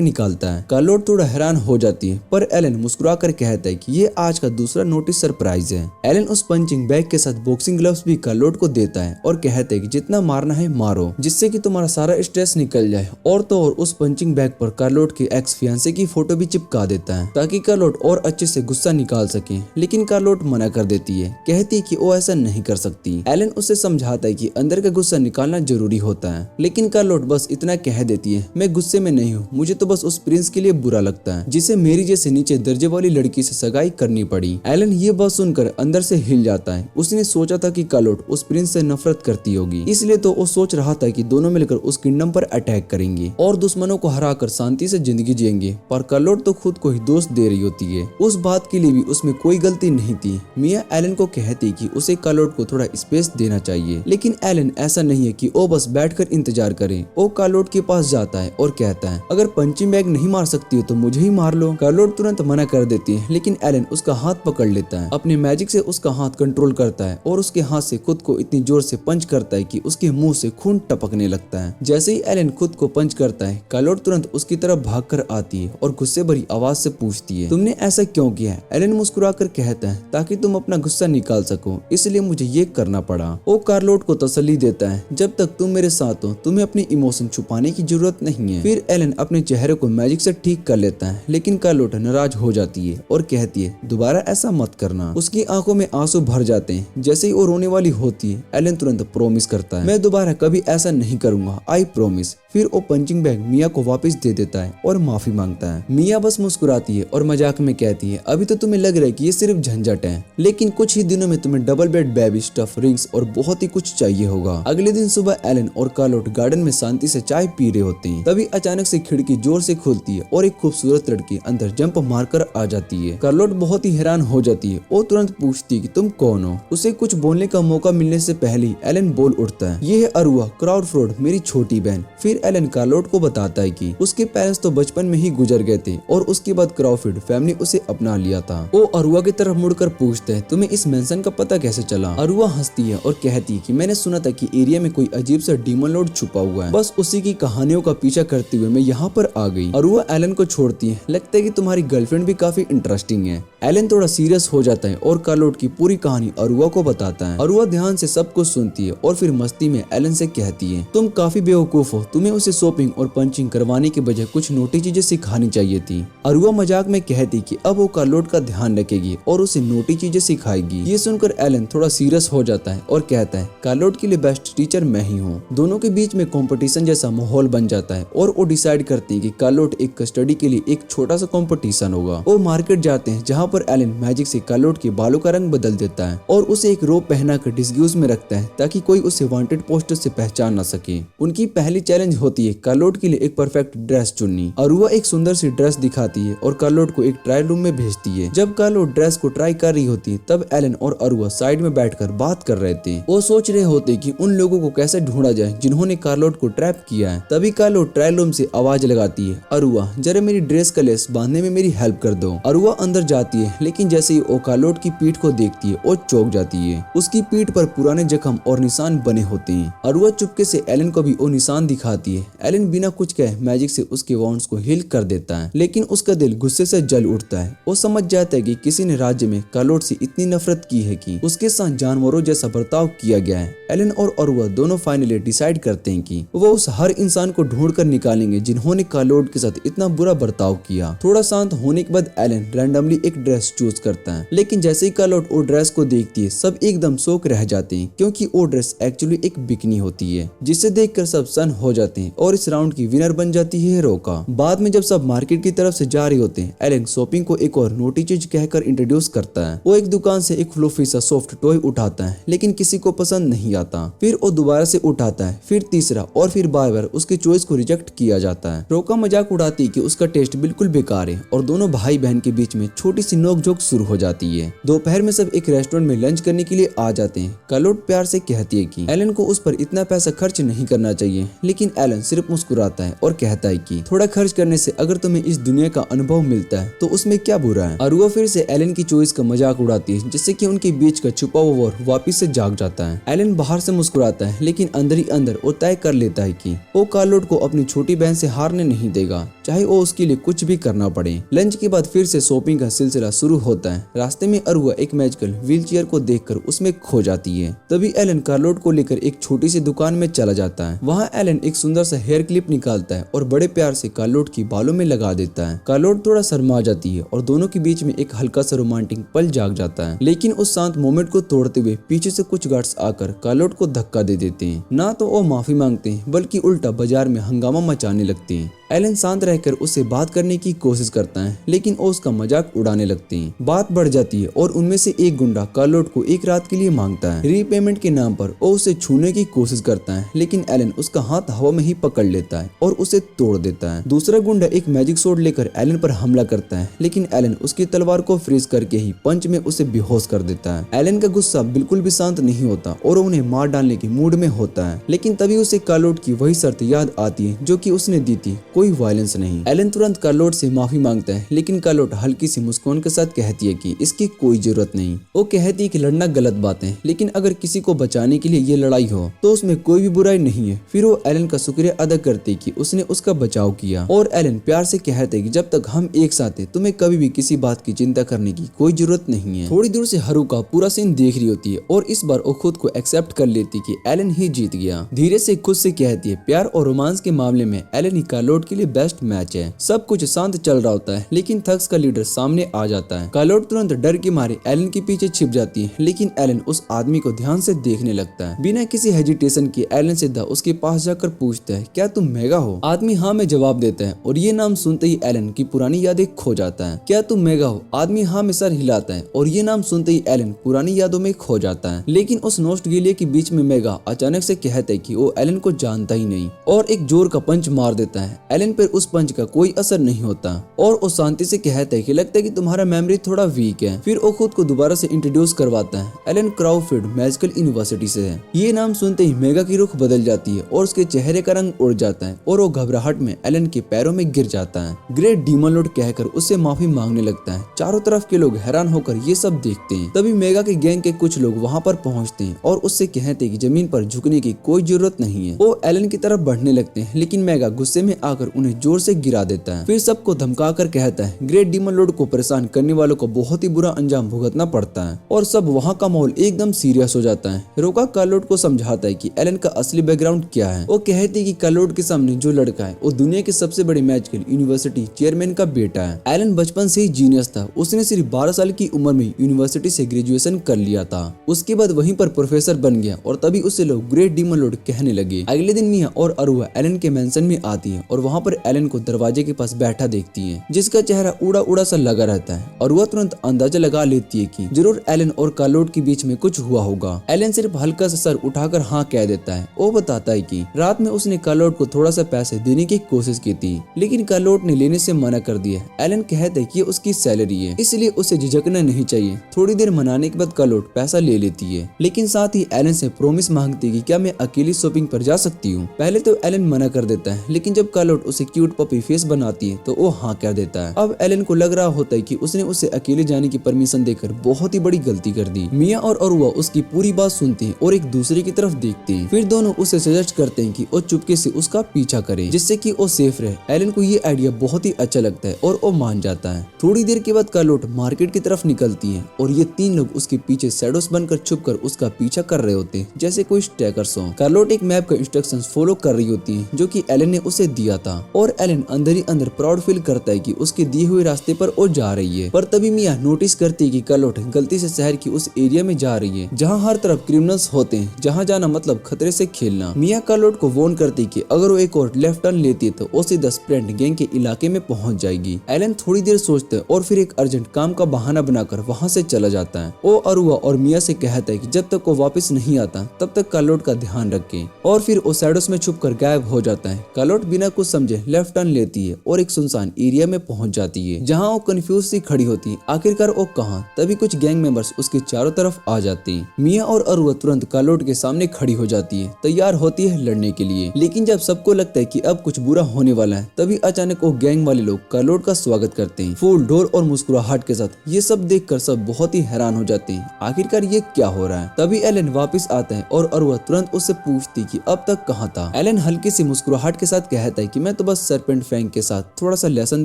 निकालता है। कार्लोट थोड़ा हैरान हो जाती है, पर एलन मुस्कुराकर कहता है कि ये आज का दूसरा नोटिस सरप्राइज है। एलन उस पंचिंग बैग के साथ बॉक्सिंग ग्लव्स भी कार्लोट को देता है और कहता है कि जितना मारना है मारो, जिससे कि तुम्हारा सारा स्ट्रेस निकल जाए। और तो और उस पंचिंग बैग पर कार्लोट के एक्स फियांसे की फोटो भी चिपका देता है ताकि कार्लोट और अच्छे से गुस्सा निकाल सके, लेकिन कार्लोट मना कर देती है, कहती है कि वो ऐसा नहीं कर सकती। एलन उसे समझाता है कि अंदर का गुस्सा निकालना जरूरी होता है, लेकिन कार्लोट बस इतना कह देती है, मैं गुस्से में नहीं हूँ, मुझे तो बस उस प्रिंस के लिए बुरा लगता है जिसे मेरी जैसे नीचे दर्जे वाली लड़की से सगाई करनी पड़ी। एलन ये बात सुनकर अंदर से हिल जाता है। उसने सोचा था कि कार्लोट उस प्रिंस से नफरत करती होगी, इसलिए तो वो सोच रहा था कि दोनों मिलकर उस किंगडम पर अटैक करेंगे और दुश्मनों को हराकर शांति से जिंदगी जिएंगे। पर कार्लोट तो खुद को ही दोस्त दे रही होती है। उस बात के लिए भी उसमें कोई गलती नहीं थी। मिया एलन को कहती कि उसे कार्लोट को थोड़ा स्पेस देना चाहिए, लेकिन एलन ऐसा नहीं है कि वो बस बैठकर इंतजार करे। वो कार्लोट के पास जाता है और कहता है, अगर पंचिंग बैग नहीं मार सकती हो तो मुझे ही मार लो। कार्लोट तुरंत मना कर देती है, लेकिन एलन उसका हाथ पकड़ लेता है, अपने मैजिक से उसका हाथ कंट्रोल करता है और उसके हाथ से खुद को इतनी जोर से पंच करता है कि उसके मुंह से खून टपकने लगता है। जैसे ही एलन खुद को पंच करता है, कार्लोट तुरंत उसकी तरफ भागकर आती है और गुस्से भरी आवाज से पूछती है, तुमने ऐसा क्यों किया है? एलन मुस्कुराकर कहता है, ताकि तुम अपना गुस्सा निकाल सको, इसलिए मुझे ये करना पड़ा। वो कार्लोट को तसल्ली देता है, जब तक तुम मेरे साथ हो तुम्हें अपनी इमोशन छुपाने की जरूरत नहीं है। फिर एलन अपने चेहरे को मैजिक से ठीक कर लेता है, लेकिन कार्लोट नाराज हो जाती है और कहती है, दोबारा ऐसा मत करना। उसकी आंखों में आंसू भर जाते हैं। जैसे ही वो रोने वाली होती है, एलन तुरंत प्रॉमिस करता है, मैं दोबारा कभी ऐसा नहीं करूंगा, आई प्रॉमिस। फिर वो पंचिंग बैग मिया को वापस दे देता है और माफी मांगता है। मिया बस मुस्कुराती है और मजाक में कहती है, अभी तो तुम्हें लग रहा है कि ये सिर्फ झंझट है, लेकिन कुछ ही दिनों में तुम्हें double bed, baby stuff, rings और बहुत ही कुछ चाहिए होगा। अगले दिन सुबह एलन और कार्लोट गार्डन में शांति से चाय पी रहे होते हैं। तभी अचानक से खिड़की जोर से खुलती है और एक खूबसूरत लड़की अंदर जंप मारकर आ जाती है। कार्लोट बहुत ही हैरान हो जाती है और तुरंत पूछती है कि तुम कौन हो। उसे कुछ बोलने का मौका मिलने से पहले ही एलन बोल उठता है, ये है अरुआ क्राउडफ्रोड, मेरी छोटी बहन। फिर एलन कार्लोट को बताता है कि उसके पेरेंट्स तो बचपन में ही गुजर गए थे और उसके बाद क्राउडफ्रोड फैमिली उसे अपना लिया था। वो अरुआ की तरफ मुड़कर पूछते हैं, तुम्हें इस मेंशन का पता कैसे चला? अरुआ हंसती है और कहती है कि मैंने सुना था कि एरिया में कोई अजीब सा डीमन लॉर्ड छुपा हुआ है, बस उसी की कहानियों का पीछा करते हुए मैं यहाँ पर आ गई। अरुआ एलन को छोड़ती है, लगता है कि तुम्हारी गर्लफ्रेंड भी काफी इंटरेस्टिंग है। एलन थोड़ा सीरियस हो जाता है और कार्लोट की पूरी कहानी अरुआ को बताता है। अरुआ ध्यान से सब कुछ सुनती है और फिर मस्ती में एलन से कहती है, तुम काफी बेवकूफ हो, तुम्हें उसे शॉपिंग और पंचिंग करवाने के बजाय कुछ नोटी चीजें सिखानी चाहिए थी। अरुआ मजाक में कहती कि अब वो कार्लोट का ध्यान रखेगी और उसे नोटी चीजें सिखाएगी। ये सुनकर एलन थोड़ा सीरियस हो जाता है और कहता है, कार्लोट के लिए बेस्ट टीचर मैं ही हूँ। दोनों के बीच में कंपटीशन जैसा माहौल बन जाता है और वो डिसाइड करते हैं कि कार्लोट एक कस्टडी के लिए एक छोटा सा कंपटीशन होगा। वो मार्केट जाते हैं जहाँ पर एलन मैजिक से कार्लोट के बालों का रंग बदल देता है और उसे एक रोप पहनाकर डिस्ग्यूज में रखता है ताकि कोई उसे वांटेड पोस्टर से पहचान न सके। उनकी पहली चैलेंज होती है कार्लोट के लिए एक परफेक्ट ड्रेस चुननी। अरुआ एक सुंदर सी ड्रेस दिखाती है और कार्लोट को एक ट्रायल रूम में भेजती है। जब कार्लोट ड्रेस को ट्राई कर रही होती है तब एलन और अरुआ साइड में बैठकर बात कर रहे थे। वो सोच रहे होते कि उन लोगों को कैसे ढूंढा जाए जिन्होंने कार्लोट को ट्रैप किया है। तभी कार्लोट ट्रायल रूम से आवाज लगाती है, अरुआ जरा मेरी ड्रेस का लेस बांधने में मेरी हेल्प कर दो। अरुआ अंदर जाती है, लेकिन जैसे ही वो कार्लोट की पीठ को देखती है वो चौंक जाती है। उसकी पीठ पर पुराने जख्म और निशान बने होते हैं। अरुआ चुपके से एलन को भी वो निशान दिखाती है। एलन बिना कुछ कहे मैजिक से उसके वाउंड्स को हील कर देता है, लेकिन उसका दिल गुस्से से जल उठता है। वो समझ जाता है कि किसी ने राज्य में कार्लोट से इतनी नफरत की है कि उसके साथ जानवरों जैसा बर्ताव किया गया है। एलन और अरुआ दोनों फाइनली डिसाइड करते हैं कि वो उस हर इंसान को ढूंढ कर निकालेंगे जिन्होंने कार्लोट के साथ इतना बुरा बर्ताव किया। थोड़ा शांत होने के बाद एलन रैंडमली एक ड्रेस चूज करता है, लेकिन जैसे ही कार्लोट वो ड्रेस को देखती है सब एकदम शॉक रह जाते हैं क्योंकि वो ड्रेस एक्चुअली एक बिकनी होती है, जिसे देखकर सब सन हो जाते हैं और इस राउंड की विनर बन जाती है रोका। बाद में जब सब मार्केट की तरफ से जा रहे होते हैं, एलन शॉपिंग को एक और नोटी चीज कहकर इंट्रोड्यूस करता है। वो एक दुकान से एक फ्लफी सा सॉफ्ट टॉय उठाता है, लेकिन किसी को पसंद नहीं आता। फिर वो दोबारा से उठाता है, फिर तीसरा और फिर बार बार उसके चॉइस को रिजेक्ट किया जाता है। रोका मजाक उड़ाती कि उसका टेस्ट बिल्कुल बेकार है और दोनों भाई बहन के बीच में छोटी सी नोकझोंक शुरू हो जाती है। दोपहर में सब एक रेस्टोरेंट में लंच करने के लिए आ जाते हैं। कार्लोट प्यार से कहती है कि एलन को उस पर इतना पैसा खर्च नहीं करना चाहिए, लेकिन एलन सिर्फ मुस्कुराता है और कहता है कि थोड़ा खर्च करने से अगर तुम्हें इस दुनिया का अनुभव मिलता है तो उसमें क्या बुरा है। और वो फिर से एलन की चॉइस का मजाक उड़ाती है, जिससे कि उनके बीच का छुपा हुआ वॉर वापिस से जाग जाता है। एलन बाहर से मुस्कुराता है, लेकिन अंदर ही अंदर वो तय कर लेता है कि वो कार्लोट को अपनी छोटी बहन से हारने नहीं देगा, चाहे वो उसके लिए कुछ भी करना पड़े। लंच के बाद फिर से शॉपिंग का सिलसिला शुरू होता है। रास्ते में अरुआ एक मैजिकल व्हील चेयर को देखकर उसमें खो जाती है। तभी एलन कार्लोट को लेकर एक छोटी सी दुकान में चला जाता है। वहाँ एलन एक सुंदर सा हेयर क्लिप निकालता है और बड़े प्यार से कार्लोट की बालों में लगा देता है। कार्लोट थोड़ा शर्मा जाती है और दोनों के बीच में एक हल्का सा रोमांटिक पल जाग जाता है, लेकिन उस शांत मोमेंट को तोड़ते हुए पीछे से कुछ गार्ड्स आकर कार्लोट को धक्का दे देते हैं। ना तो वो माफी मांगते हैं, बल्कि उल्टा बाजार में हंगामा मचाने लगते हैं। एलन शांत रहकर उससे बात करने की कोशिश करता है, लेकिन वो उसका मजाक उड़ाने लगते हैं। बात बढ़ जाती है और उनमें से एक गुंडा कार्लोट को एक रात के लिए मांगता है। रीपेमेंट के नाम पर वो उसे छूने की कोशिश करता है, लेकिन एलन उसका हाथ हवा में ही पकड़ लेता है और उसे तोड़ देता है। दूसरा गुंडा एक मैजिक सोर्ड लेकर एलन पर हमला करता है, लेकिन एलन उसकी तलवार को फ्रीज करके ही पंच में उसे बेहोश कर देता है। एलन का गुस्सा बिल्कुल भी शांत नहीं होता और उन्हें मार डालने के मूड में होता है, लेकिन तभी उसे कार्लोट की वही शर्त याद आती है जो कि उसने दी थी, कोई वायलेंस नहीं। एलन तुरंत कार्लोट से माफी मांगता है, लेकिन कार्लोट हल्की सी मुस्कान के साथ कहती है कि इसकी कोई जरूरत नहीं। वो कहती है कि लड़ना गलत बात है, लेकिन अगर किसी को बचाने के लिए ये लड़ाई हो तो उसमें कोई भी बुराई नहीं है। फिर वो एलन का शुक्रिया अदा करती कि उसने उसका बचाव किया और एलन प्यार से कहते कि जब तक हम एक साथ हैं तुम्हें कभी भी किसी बात की चिंता करने की कोई जरूरत नहीं है। थोड़ी दूर से हारुका पूरा सीन देख रही होती है और इस बार वो खुद को एक्सेप्ट कर लेती कि एलन ही जीत गया। धीरे से खुद से कहती है प्यार और रोमांस के मामले में एलन ही कार्लोट के लिए बेस्ट मैच है। सब कुछ शांत चल रहा होता है, लेकिन थक्स का लीडर सामने आ जाता है। कार्लोट तुरंत डर के मारे एलन के पीछे छिप जाती है, लेकिन एलन उस आदमी को ध्यान से देखने लगता है। बिना किसी हेजिटेशन के एलन सीधा उसके पास जाकर पूछता है क्या तुम मेगा हो। आदमी हाँ में जवाब देता है और ये नाम सुनते ही एलन की पुरानी यादें खो जाता है। क्या तुम मेगा हो। आदमी हाँ में सर हिलाता है और ये नाम सुनते ही एलन पुरानी यादों में खो जाता है। लेकिन उस नॉस्टैल्जिया के बीच में मेगा अचानक से कहता है कि वो एलन को जानता ही नहीं और एक जोर का पंच मार देता है। एलन पर उस पंच का कोई असर नहीं होता और वो शांति से कहता है कि लगता है कि तुम्हारा मेमोरी थोड़ा वीक है। फिर वो खुद को दोबारा से इंट्रोड्यूस करवाता है। एलन क्राउफील्ड मैजिकल यूनिवर्सिटी से है। ये नाम सुनते ही मेगा की रुख बदल जाती है और उसके चेहरे का रंग उड़ जाता है और वो घबराहट में एलन के पैरों में गिर जाता है। ग्रेट डीमन लॉर्ड कहकर उससे माफी मांगने लगता है। चारों तरफ के लोग हैरान होकर ये सब देखते हैं। तभी मेगा के गैंग के कुछ लोग वहाँ पर पहुँचते हैं और उससे कहते हैं कि जमीन पर झुकने की कोई जरूरत नहीं है। वो एलन की तरफ बढ़ने लगते हैं, लेकिन मेगा गुस्से में आकर उन्हें जोर से गिरा देता है। फिर सबको धमकाकर कहता है ग्रेट डीमन लॉर्ड को परेशान करने वालों को बहुत ही बुरा अंजाम भुगतना पड़ता है और सब वहाँ का माहौल एकदम सीरियस हो जाता है। रोका कार्लोट को समझाता है कि एलन का असली बैकग्राउंड क्या है। वो कहती है कि कार्लोट के सामने जो लड़का है वो दुनिया के सबसे बड़े मैजिकल यूनिवर्सिटी चेयरमैन का बेटा है। एलन बचपन से ही जीनियस था। उसने सिर्फ 12 साल की उम्र में यूनिवर्सिटी से ग्रेजुएशन कर लिया था। उसके बाद वहीं पर प्रोफेसर बन गया और तभी उसे लोग ग्रेट डीमन लॉर्ड कहने लगे। अगले दिन मिया और अरुआ एलन के मेंशन में आती है और वहाँ पर एलन को दरवाजे के पास बैठा देखती है, जिसका चेहरा उड़ा उड़ा सा लगा रहता है और वह तुरंत अंदाजा लगा लेती है कि जरूर एलन और कार्लोट के बीच में कुछ हुआ होगा। एलन सिर्फ हल्का सा सर उठाकर हाँ कह देता है। वो बताता है कि रात में उसने कार्लोट को थोड़ा सा पैसे देने की कोशिश की थी, लेकिन कार्लोट ने लेने से मना कर दिया। एलन कहता है कि उसकी सैलरी है, इसलिए उसे झिझकना नहीं चाहिए। थोड़ी देर मनाने के बाद कार्लोट पैसा ले लेती है, लेकिन साथ ही एलन से प्रॉमिस मांगती है कि क्या मैं अकेली शॉपिंग पर जा सकती हूँ। पहले तो एलन मना कर देता है, लेकिन जब कार्लोट उसे क्यूट पपी फेस बनाती है तो वो हाँ कह देता है। अब एलन को लग रहा होता है कि उसने उसे अकेले जाने की परमिशन देकर बहुत ही बड़ी गलती कर दी। मिया और अरुआ उसकी पूरी बात सुनते हैं और एक दूसरे की तरफ देखते हैं। फिर दोनों उसे सजेस्ट करते हैं कि वो चुपके से उसका पीछा करे, जिससे कि वो सेफ रहे। एलन को ये आइडिया बहुत ही अच्छा लगता है और वो मान जाता है। थोड़ी देर के बाद कार्लोट मार्केट की तरफ निकलती है और ये तीन लोग उसके पीछे शैडोस बनकर छुपकर उसका पीछा कर रहे होते हैं, जैसे कोई स्टैकर्स हो। कार्लोट एक मैप का इंस्ट्रक्शंस फॉलो कर रही होती है जो कि एलन ने उसे दिया था और एलन एलन अंदर ही अंदर प्राउड फील करता है कि उसके दिए हुए रास्ते पर वो जा रही है। पर तभी मिया नोटिस करती है कि कार्लोट गलती से शहर की उस एरिया में जा रही है जहाँ हर तरफ क्रिमिनल्स होते हैं, जहाँ जाना मतलब खतरे से खेलना। मिया कार्लोट को वार्न करती कि अगर वो एक और लेफ्ट टर्न लेती है तो वो सीधा स्प्रेंट गैंग के इलाके में पहुंच जाएगी। एलन थोड़ी देर सोचता है और फिर एक अर्जेंट काम का बहाना बनाकर वहां से चला जाता है। वो अरुआ और मिया से कहता है कि जब तक वो वापस नहीं आता तब तक कार्लोट का ध्यान रखें, और फिर वो शैडोस में छुपकर गायब हो जाता है। कार्लोट बिना कुछ समझे लेफ्ट टर्न लेती है और एक सुनसान एरिया में पहुंच जाती है जहां वो कंफ्यूज सी खड़ी होती है, आखिरकार वो कहां। तभी कुछ गैंग मेंबर्स उसके चारों तरफ आ जाते हैं। मिया और अरुआ तुरंत कार्लोट के सामने खड़ी हो जाती है, तैयार होती है लड़ने के लिए। लेकिन जब सबको लगता है कि अब कुछ बुरा होने वाला है, तभी अचानक वो गैंग वाले लोग कार्लोट का स्वागत करते हैं फूल ढोल और मुस्कुराहट के साथ। ये सब देखकर सब बहुत ही हैरान हो जाते हैं, आखिरकार ये क्या हो रहा है। तभी एलन वापस आता है और अरुआ तुरंत उससे पूछती कि अब तक कहां था। एलन हल्की सी मुस्कुराहट के साथ कहता है कि मैं तो बस सरपेंट फैंग के साथ थोड़ा सा लेसन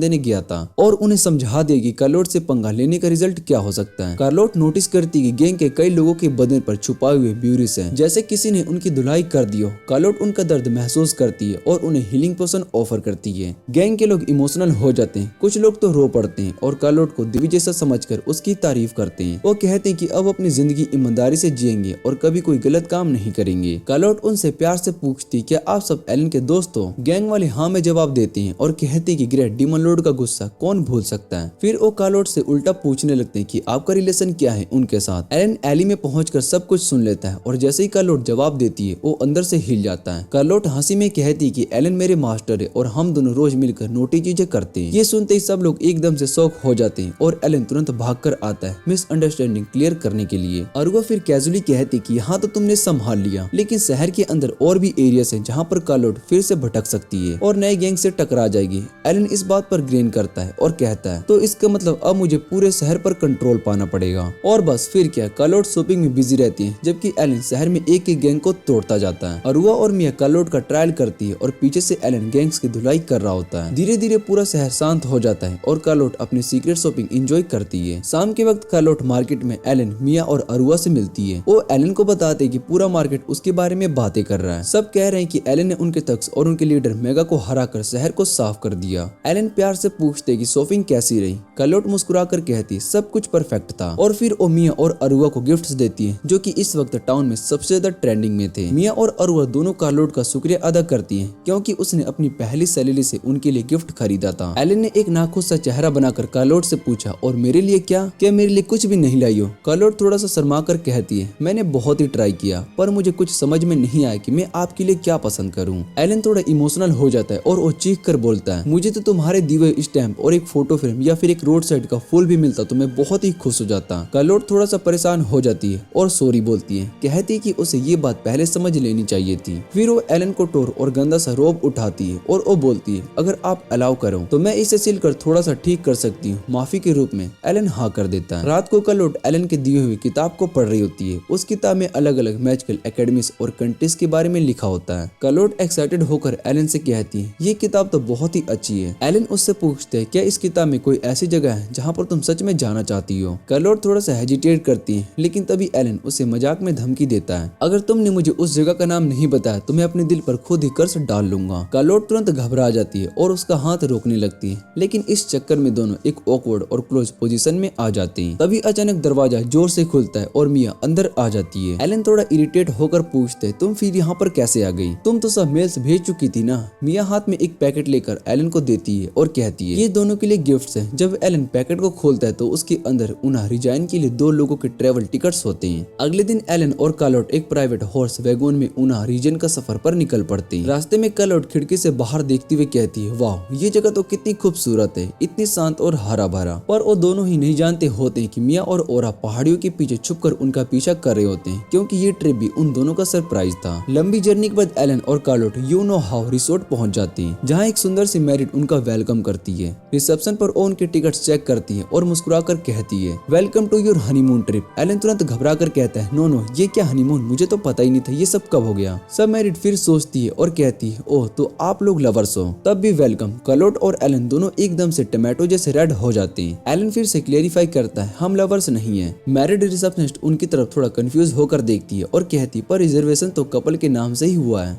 देने गया था, और उन्हें समझा दिया कि कार्लोट से पंगा लेने का रिजल्ट क्या हो सकता है। कार्लोट नोटिस करती कि गैंग के कई लोगों के बदन पर छुपाए हुए ब्यूरीज हैं, जैसे किसी ने उनकी धुलाई कर दी हो। कार्लोट उनका दर्द महसूस करती है और उन्हें हीलिंग पोशन ऑफर करती है। गैंग के लोग इमोशनल हो जाते हैं, कुछ लोग तो रो पड़ते हैं और कार्लोट को देवी जैसा समझकर उसकी तारीफ करते हैं। वो कहते हैं कि अब अपनी जिंदगी ईमानदारी से जिएंगे और कभी कोई गलत काम नहीं करेंगे। कार्लोट उनसे प्यार से पूछती क्या आप सब एलन के दोस्त हो। गैंग वाले हाँ में जवाब देते हैं और कहते हैं कि ग्रेट डीमन लॉर्ड का गुस्सा कौन भूल सकता है। फिर वो कार्लोट से उल्टा पूछने लगते हैं कि आपका रिलेशन क्या है उनके साथ। एलन एली में पहुंचकर सब कुछ सुन लेता है और जैसे ही कार्लोट जवाब देती है वो अंदर से हिल जाता है। कार्लोट हंसी में कहती है कि एलन मेरे मास्टर है और हम दोनों रोज मिलकर नोटी चीजें करते हैं। ये सुनते ही सब लोग एकदम से शॉक हो जाते हैं और एलन तुरंत भागकर आता है मिसअंडरस्टैंडिंग क्लियर करने के लिए। और वो फिर कैजुअली कहती कि यहाँ तो तुमने संभाल लिया, लेकिन शहर के अंदर और भी एरियाज हैं जहाँ पर कार्लोट फिर से भटक सकती है और नए गैंग से टकरा जाएगी। एलन इस बात पर ग्रीन करता है और कहता है तो इसका मतलब अब मुझे पूरे शहर पर कंट्रोल पाना पड़ेगा। और बस फिर क्या, कार्लोट शॉपिंग में बिजी रहती है जबकि एलन शहर में एक एक गैंग को तोड़ता जाता है। अरुआ और मिया कार्लोट का ट्रायल करती है और पीछे से एलन गैंग्स की धुलाई कर रहा होता है। धीरे धीरे पूरा शहर शांत हो जाता है और कार्लोट अपनी सीक्रेट शॉपिंग एंजॉय करती है। शाम के वक्त कार्लोट मार्केट में एलन, मिया और अरुआ से मिलती है। वो एलन को बताते हैं कि पूरा मार्केट उसके बारे में बातें कर रहा है। सब कह रहे हैं कि एलन ने उनके तख्स और उनके लीडर मेगा को हराकर शहर को साफ कर दिया। एलन प्यार से पूछते कि शॉपिंग कैसी रही। कार्लोट मुस्कुराकर कहती सब कुछ परफेक्ट था। और फिर वो मिया और अरुआ को गिफ्ट्स देती है जो कि इस वक्त टाउन में सबसे ज्यादा ट्रेंडिंग में थे। मिया और अरुआ दोनों कार्लोट का शुक्रिया अदा करती हैं क्योंकि उसने अपनी पहली सैलरी से उनके लिए गिफ्ट खरीदा था। एलन ने एक नाखुश सा चेहरा बनाकर कार्लोट से पूछा और मेरे लिए क्या मेरे लिए कुछ भी नहीं लाई हो। कार्लोट थोड़ा सा शर्मा कर कहती है मैंने बहुत ही ट्राई किया पर मुझे कुछ समझ में नहीं आया कि मैं आपके लिए क्या पसंद करूं। एलन थोड़ा इमोशनल हो जाता है और वो चीख कर बोलता है मुझे तो तुम्हारे दिए हुए स्टैम्प और एक फोटो फ्रेम या फिर एक रोड साइड का फूल भी मिलता तो मैं बहुत ही खुश हो जाता। कार्लोट थोड़ा सा परेशान हो जाती है और सॉरी बोलती है, कहती कि उसे ये बात पहले समझ लेनी चाहिए थी। फिर वो एलन को टोर और गंदा सा रोब उठाती है और वो बोलती है अगर आप अलाउ करो तो मैं इसे सिलकर थोड़ा सा ठीक कर सकती हूँ माफी के रूप में। एलन हाँ कर देता है। रात को कार्लोट एलन के दिए हुए किताब को पढ़ रही होती है। उस किताब में अलग अलग मैजिकल एकेडमीज और कंट्रीज के बारे में लिखा होता है। कार्लोट एक्साइटेड होकर एलन से कहती है ये किताब तो बहुत ही अच्छी है। एलन उससे पूछते है क्या इस किताब में कोई ऐसी जगह है जहाँ पर तुम सच में जाना चाहती हो। कार्लोट थोड़ा सा हेजिटेट करती है लेकिन तभी एलन उसे मजाक में धमकी देता है अगर तुमने मुझे उस जगह का नाम नहीं बताया तो मैं अपने दिल पर खुद ही कर्ज डाल लूंगा। कार्लोट तुरंत घबरा जाती है और उसका हाथ रोकने लगती है, लेकिन इस चक्कर में दोनों एक ऑकवर्ड और क्लोज पोजीशन में आ जाते हैं। तभी अचानक दरवाजा जोर से खुलता है और मिया अंदर आ जाती है। एलन थोड़ा इरिटेट होकर पूछते तुम फिर यहाँ पर कैसे आ गई, तुम तो सब मेल्स भेज चुकी थी ना। मिया हाथ में एक पैकेट लेकर एलन को देती है और कहती है ये दोनों के लिए गिफ्ट्स हैं। जब एलन पैकेट को खोलता है तो उसके अंदर उन्हें रिजाइन के लिए 2 लोगों के ट्रेवल टिकट्स होते हैं। अगले दिन एलन और कार्लोट एक प्राइवेट हॉर्स वैगन में उन्हें रीजन का सफर पर निकल पड़ते हैं। रास्ते में कार्लोट खिड़की से बाहर देखते हुए कहती है वाह ये जगह तो कितनी खूबसूरत है, इतनी शांत और हरा भरा। पर वो दोनों ही नहीं जानते होते हैं कि मिया और ओरा पहाड़ियों के पीछे छुपकर उनका पीछा कर रहे होते हैं क्योंकि ये ट्रिप भी उन दोनों का सरप्राइज था। लंबी जर्नी के बाद एलन और कार्लोट यू नो हाउ रिसोर्ट पहुंच जाती हैं जहां एक सुंदर सी मैरिड उनका वेलकम करती है। रिसेप्शन पर वो उनके टिकट्स चेक करती है और मुस्कुराकर कहती है welcome to your honeymoon trip. Alan तुरंत घबरा कर कहता है नो ये क्या हनीमून, मुझे तो पता ही नहीं था ये सब कब हो गया। सब मैरिड फिर सोचती है और कहती है ओह तो आप लोग लवर्स हो, तब भी वेलकम। कार्लोट और एलन दोनों एकदम से टमाटो जैसे रेड हो जाते हैं। एलन फिर से क्लेरिफाई करता है हम लवर्स नहीं है। मैरिड रिसेप्शनिस्ट उनकी तरफ थोड़ा कंफ्यूज होकर देखती है और कहती पर रिजर्वेशन तो कपल के नाम से ही हुआ है।